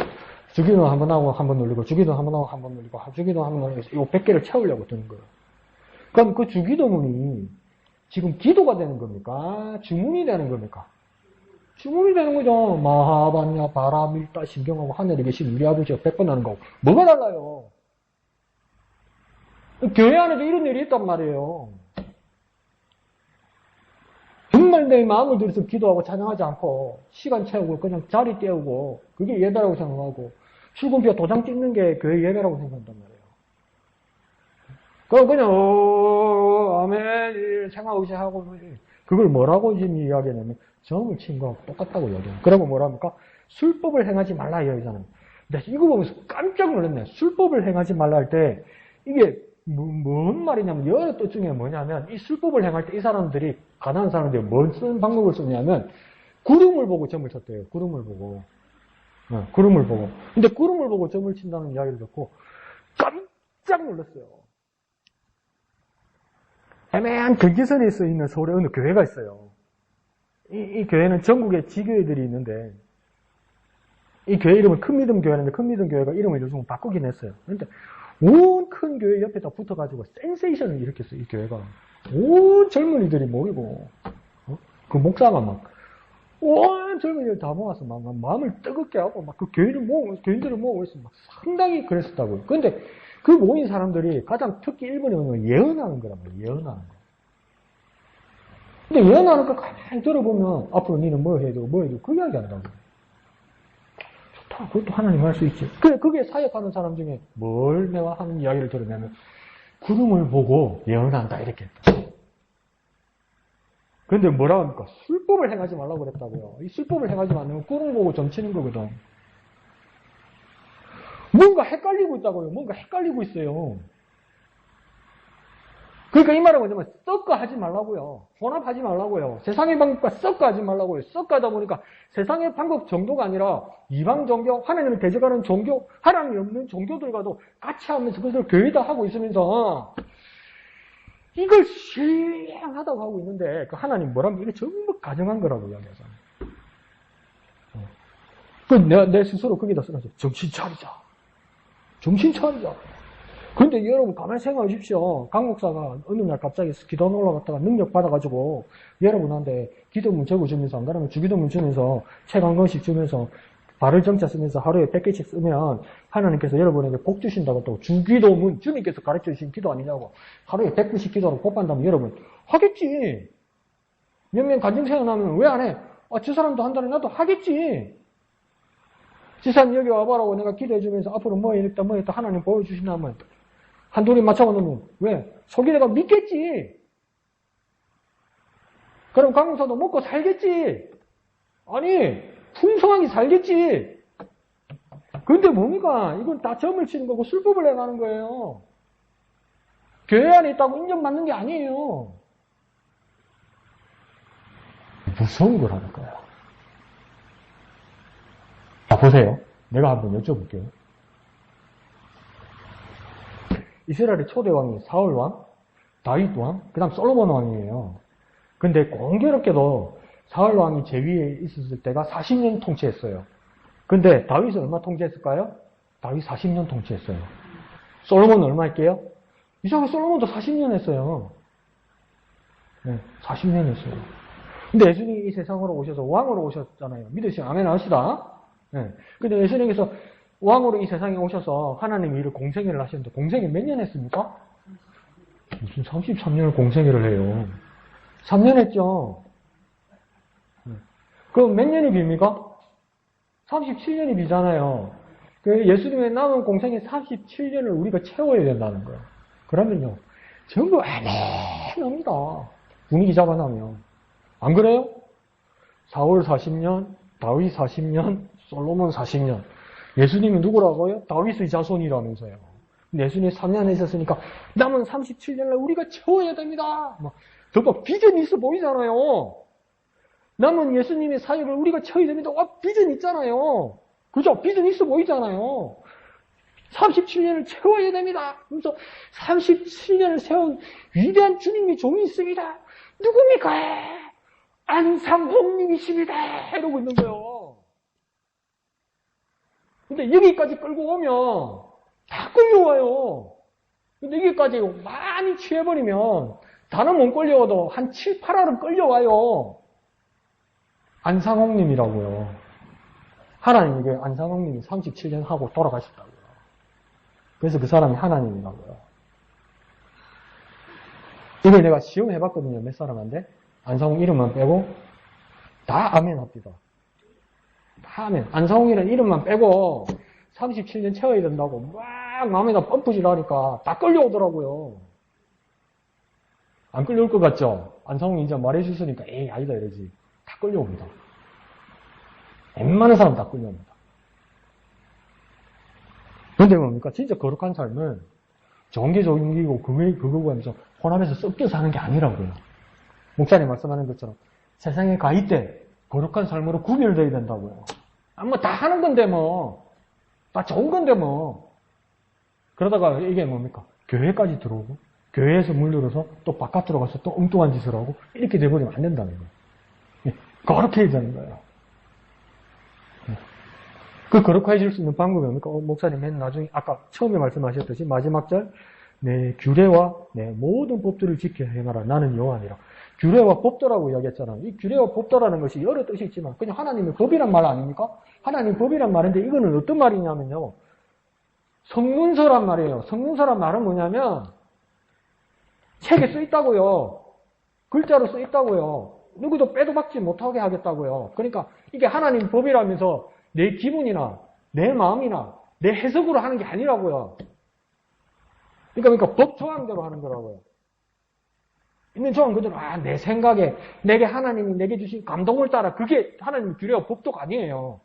주기도문 한번 하고 한번 눌리고 주기도문 한번 하고 한번 눌리고 주기도문 한번 눌리고 요 100개를 채우려고 드는 거예요. 그럼 그 주기도문이 지금 기도가 되는 겁니까? 주문이 되는 겁니까? 주문이 되는 거죠. 마하반야 바라밀다 신경하고 하늘에 계신 우리 아버지가 100번 하는 거고 뭐가 달라요? 교회 안에도 이런 일이 있단 말이에요. 정말 내 마음을 들여서 기도하고 찬양하지 않고 시간 채우고 그냥 자리 때우고 그게 예배라고 생각하고 출근비가 도장 찍는 게 교회 예배라고 생각한단 말이에요. 그냥 아멘 생각 없이 하고 그걸 뭐라고 지금 이야기하냐면 점을 친 거하고 똑같다고 이야기해요. 그리고 뭐랍니까? 술법을 행하지 말라 이야기잖아요. 근데 이거 보면서 깜짝 놀랐네. 술법을 행하지 말라 할 때 이게 뭔 말이냐면 여러 뜻 중에 뭐냐면 이 술법을 행할 때 이 사람들이 가난한 사람들이 뭔 쓰는 방법을 쓰냐면 구름을 보고 점을 쳤대요. 구름을 보고. 구름을 보고. 근데 구름을 보고 점을 친다는 이야기를 듣고 깜짝 놀랐어요. 애매한 경계선에 서 있는 서울에 어느 교회가 있어요. 이 교회는 전국에 지교회들이 있는데 이 교회 이름은 큰믿음 교회인데 큰믿음 교회가 이름을 요즘 바꾸긴 했어요. 그런데 온 큰 교회 옆에다 붙어가지고 센세이션을 일으켰어요. 이 교회가 온 젊은이들이 모이고 그 목사가 막 온 젊은이들 다 모아서 막 마음을 뜨겁게 하고 막 그 교인들을 모으고 있어 막 상당히 그랬었다고요. 그런데 그 모인 사람들이 가장 특히 일본에 오면 예언하는 거란 말이에요. 예언하는 거. 근데 예언하는 거 가만히 들어보면 앞으로 니는 뭐 해도 그 이야기 한다고. 좋다. 그것도 하나님 할 수 있지. 그래, 그게 사역하는 사람 중에 뭘 내가 하는 이야기를 들으면 구름을 보고 예언한다 이렇게 했다. 그런데 뭐라고 합니까? 술법을 행하지 말라고 그랬다고요. 이 술법을 행하지 말면 구름을 보고 점치는 거거든. 뭔가 헷갈리고 있다고요. 뭔가 헷갈리고 있어요. 그러니까 이 말은 뭐냐면 섞어 하지 말라고요. 혼합하지 말라고요. 세상의 방법과 섞어 하지 말라고요. 섞어 하다 보니까 세상의 방법 정도가 아니라 이방 종교, 하나님을 대적하는 종교, 하나님이 없는 종교들과도 같이 하면서 그것을 교회다 하고 있으면서 이걸 신령하다고 하고 있는데 그 하나님 뭐라면 이게 전부 가정한 거라고 이야기하잖아요. 내 스스로 거기다 써놨어요. 정신 차리자. 정신 차리자. 근데 여러분 가만히 생각해 주십시오. 강 목사가 어느 날 갑자기 기도 올라갔다가 능력 받아가지고 여러분한테 기도문 적어주면서 안 그러면 주기도문 주면서 책 한 권씩 주면서 발을 정자 쓰면서 하루에 100개씩 쓰면 하나님께서 여러분에게 복 주신다고 또 주기도문 주님께서 가르쳐 주신 기도 아니냐고 하루에 100분씩 기도하고 복 받는다면 여러분 하겠지. 몇 명 간증생활 하면 왜 안 해? 저 사람도 한다니 나도 하겠지. 지사님 여기 와봐라고 내가 기도해주면서 앞으로 뭐 이랬다 하나님 보여주신다면 한돌이 맞춰놓으면 왜? 속이 내가 믿겠지. 그럼 강사도 먹고 살겠지. 아니 풍성하게 살겠지. 근데 뭡니까? 이건 다 점을 치는 거고 술법을 내가는 거예요. 교회 안에 있다고 인정받는 게 아니에요. 무서운 거라니까요. 보세요. 내가 한번 여쭤볼게요. 이스라엘의 초대 왕이 사울 왕, 다윗 왕, 그 다음 솔로몬 왕이에요. 근데 공교롭게도 사울 왕이 제위에 있었을 때가 40년 통치했어요. 근데 다윗은 얼마 통치했을까요? 다윗 40년 통치했어요. 솔로몬은 얼마 할게요? 이상하게 솔로몬도 40년 했어요. 네, 40년 했어요. 근데 예수님이 이 세상으로 오셔서 왕으로 오셨잖아요. 믿으시면 아멘 하시다. 네. 근데 예수님께서 왕으로 이 세상에 오셔서 하나님의 일을 공생애를 하셨는데 공생애 몇 년 했습니까? 무슨 33년을 공생애를 해요. 3년 했죠. 그럼 몇 년이 빕니까? 37년이 비잖아요. 예수님의 남은 공생애 37년을 우리가 채워야 된다는 거예요. 그러면요. 전부 애매합니다. 분위기 잡아나면. 안 그래요? 사울 40년, 다윗 40년, 솔로몬 40년. 예수님이 누구라고요? 다윗의 자손이라면서요. 근데 예수님이 3년 하셨으니까 남은 37년을 우리가 채워야 됩니다. 저거 비전이 있어 보이잖아요. 남은 예수님의 사역을 우리가 채워야 됩니다. 비전 있잖아요. 그죠? 비전 있어 보이잖아요. 37년을 채워야 됩니다. 그래서 37년을 세운 위대한 주님의 종이 있습니다. 누굽니까? 안상홍님이십니다. 이러고 있는 거예요. 근데 여기까지 끌고 오면 다 끌려와요. 근데 여기까지 많이 취해버리면 다는 못 끌려와도 한 7, 8알은 끌려와요. 안상홍님이라고요. 하나님에게 안상홍님이 37년 하고 돌아가셨다고요. 그래서 그 사람이 하나님이라고요. 이걸 내가 시험해봤거든요. 몇 사람한테. 안상홍 이름만 빼고 다 아멘 합니다. 다 아멘. 안상홍이라는 이름만 빼고 37년 채워야 된다고 막 마음에다 펌프질 하니까 다 끌려오더라고요. 안 끌려올 것 같죠? 안상홍이 이제 말해주시니까 에이 아니다 이러지. 다 끌려옵니다. 웬만한 사람 다 끌려옵니다. 근데 뭡니까? 진짜 거룩한 삶은 정기적이고 그거고 하면서 혼합해서 섞여 사는 게 아니라고요. 목사님 말씀하는 것처럼 세상에 가 있대 거룩한 삶으로 구별되어야 된다고요. 뭐 다 하는 건데 다 좋은 건데 그러다가 이게 뭡니까? 교회까지 들어오고 교회에서 물들어서 또 바깥으로 가서 또 엉뚱한 짓을 하고 이렇게 돼버리면 안 된다는 거예요. 거룩해야 되는 거예요. 그 거룩해질 수 있는 방법이 뭡니까? 목사님 맨 나중에 아까 처음에 말씀하셨듯이 마지막 절 내 규례와 내 모든 법들을 지켜 행하라. 나는 여호와니라. 규례와 법도라고 이야기했잖아요. 이 규례와 법도라는 것이 여러 뜻이 있지만 그냥 하나님의 법이란 말 아닙니까? 하나님 법이란 말인데 이거는 어떤 말이냐면요. 성문서란 말이에요. 성문서란 말은 뭐냐면 책에 써 있다고요. 글자로 써 있다고요. 누구도 빼도 박지 못하게 하겠다고요. 그러니까 이게 하나님 법이라면서 내 기분이나 내 마음이나 내 해석으로 하는 게 아니라고요. 그러니까 법 조항대로 하는 거라고요. 있는 조항 그대로 내 생각에 내게 하나님이 내게 주신 감동을 따라 그게 하나님 규례와 법도가 아니에요.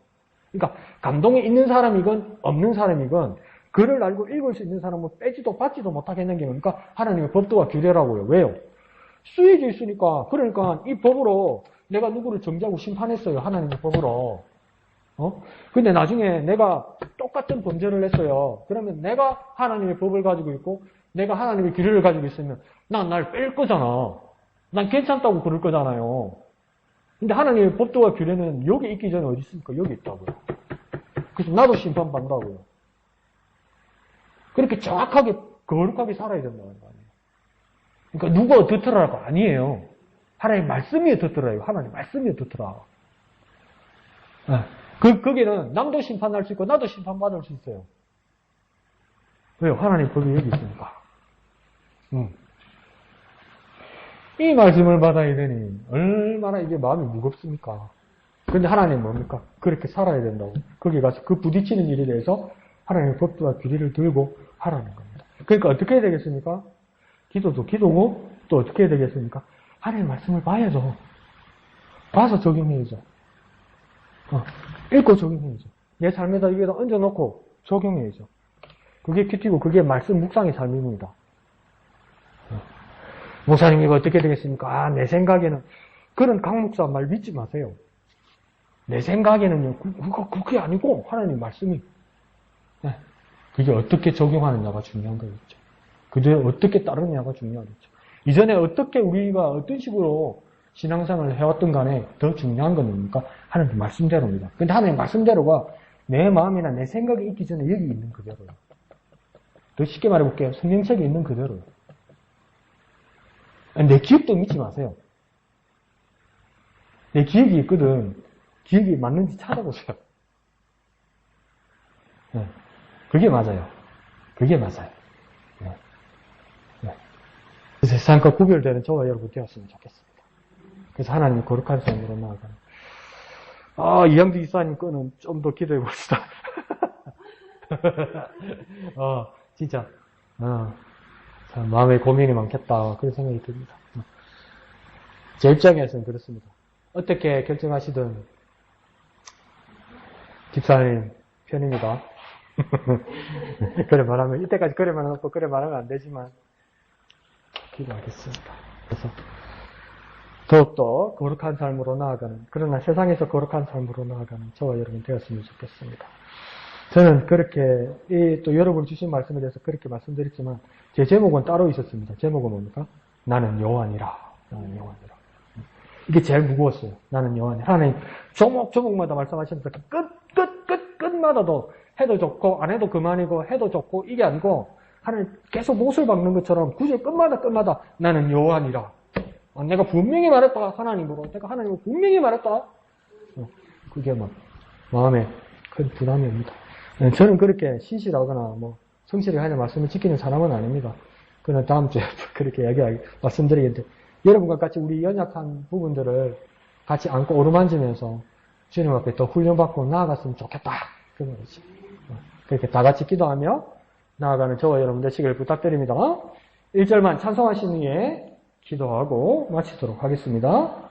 그러니까 감동이 있는 사람이건 없는 사람이건 글을 알고 읽을 수 있는 사람은 빼지도 받지도 못하겠는 게 뭡니까? 하나님의 법도와 규례라고요. 왜요? 수익이 있으니까. 그러니까 이 법으로 내가 누구를 정죄하고 심판했어요. 하나님의 법으로. 근데 나중에 내가 똑같은 범죄를 했어요. 그러면 내가 하나님의 법을 가지고 있고 내가 하나님의 규례를 가지고 있으면 난 날 뺄 거잖아. 난 괜찮다고 그럴 거잖아요. 근데 하나님의 법도와 규례는 여기 있기 전에 어디 있습니까? 여기 있다고요. 그래서 나도 심판받는다고요. 그렇게 정확하게 거룩하게 살아야 된다는 거 아니에요. 그러니까 누가 어떻더라가 아니에요. 하나님 말씀이 어떻더라요. 하나님 말씀이 어떻더라. 거기는 남도 심판할 수 있고 나도 심판받을 수 있어요. 왜요? 하나님 법이 여기 있으니까. 이 말씀을 받아야 되니 얼마나 이게 마음이 무겁습니까? 근데 하나님 뭡니까? 그렇게 살아야 된다고. 거기 가서 그 부딪히는 일에 대해서 하나님의 법도와 규례를 들고 하라는 겁니다. 그러니까 어떻게 해야 되겠습니까? 기도도 기도고 또 어떻게 해야 되겠습니까? 하나님의 말씀을 봐야죠. 봐서 적용해야죠. 읽고 적용해야죠. 내 삶에다 여기다 얹어놓고 적용해야죠. 그게 큐티고 그게 말씀 묵상의 삶입니다. 목사님 이거 어떻게 되겠습니까? 내 생각에는 그런 강목사 말 믿지 마세요. 내 생각에는요. 그게 아니고 하나님 말씀이 그게 어떻게 적용하느냐가 중요한 거겠죠. 그게 어떻게 따르느냐가 중요하겠죠. 이전에 어떻게 우리가 어떤 식으로 신앙생활을 해왔던 간에 더 중요한 건 뭡니까? 하나님 말씀대로입니다. 근데 하나님 말씀대로가 내 마음이나 내 생각이 있기 전에 여기 있는 그대로요. 더 쉽게 말해볼게요. 성경책에 있는 그대로요. 내 기억도 믿지 마세요. 내 기억이 있거든. 기억이 맞는지 찾아보세요. 그게 맞아요. 그게 맞아요. 세상과 구별되는 저와 여러분 되었으면 좋겠습니다. 그래서 하나님 거룩한 삶으로 나아가는. 이양주 이사님 거는 좀 더 기도해 봅시다. 진짜. 참 마음에 고민이 많겠다. 그런 생각이 듭니다. 제 입장에서는 그렇습니다. 어떻게 결정하시든 집사님 편입니다. 그래 말하면 이때까지 그래 말해놓고 그래 말하면 안 되지만 기도하겠습니다. 그래서 더욱더 거룩한 삶으로 나아가는, 그러나 세상에서 거룩한 삶으로 나아가는 저와 여러분 되었으면 좋겠습니다. 저는 그렇게 또 여러분 주신 말씀에 대해서 그렇게 말씀드렸지만 제 제목은 따로 있었습니다. 제목은 뭡니까? 나는 여호와니라. 나는 여호와니라. 이게 제일 무거웠어요. 나는 여호와니라. 하나님 조목조목마다 말씀하시면서 끝마다도 해도 좋고 안 해도 그만이고 해도 좋고 이게 아니고 하나님 계속 못을 박는 것처럼 구절 끝마다 나는 여호와니라. 내가 분명히 말했다. 하나님으로. 내가 하나님으로 분명히 말했다. 그게 막 마음에 큰 부담이 옵니다. 저는 그렇게 신실하거나 성실하게 하는 말씀을 지키는 사람은 아닙니다. 그는 다음 주에 그렇게 말씀드리겠는데 여러분과 같이 우리 연약한 부분들을 같이 안고 어루만지면서 주님 앞에 더 훈련받고 나아갔으면 좋겠다. 그 말이지. 그렇게 다 같이 기도하며 나아가는 저와 여러분 되시길 부탁드립니다. 1절만 찬송하신 후에 기도하고 마치도록 하겠습니다.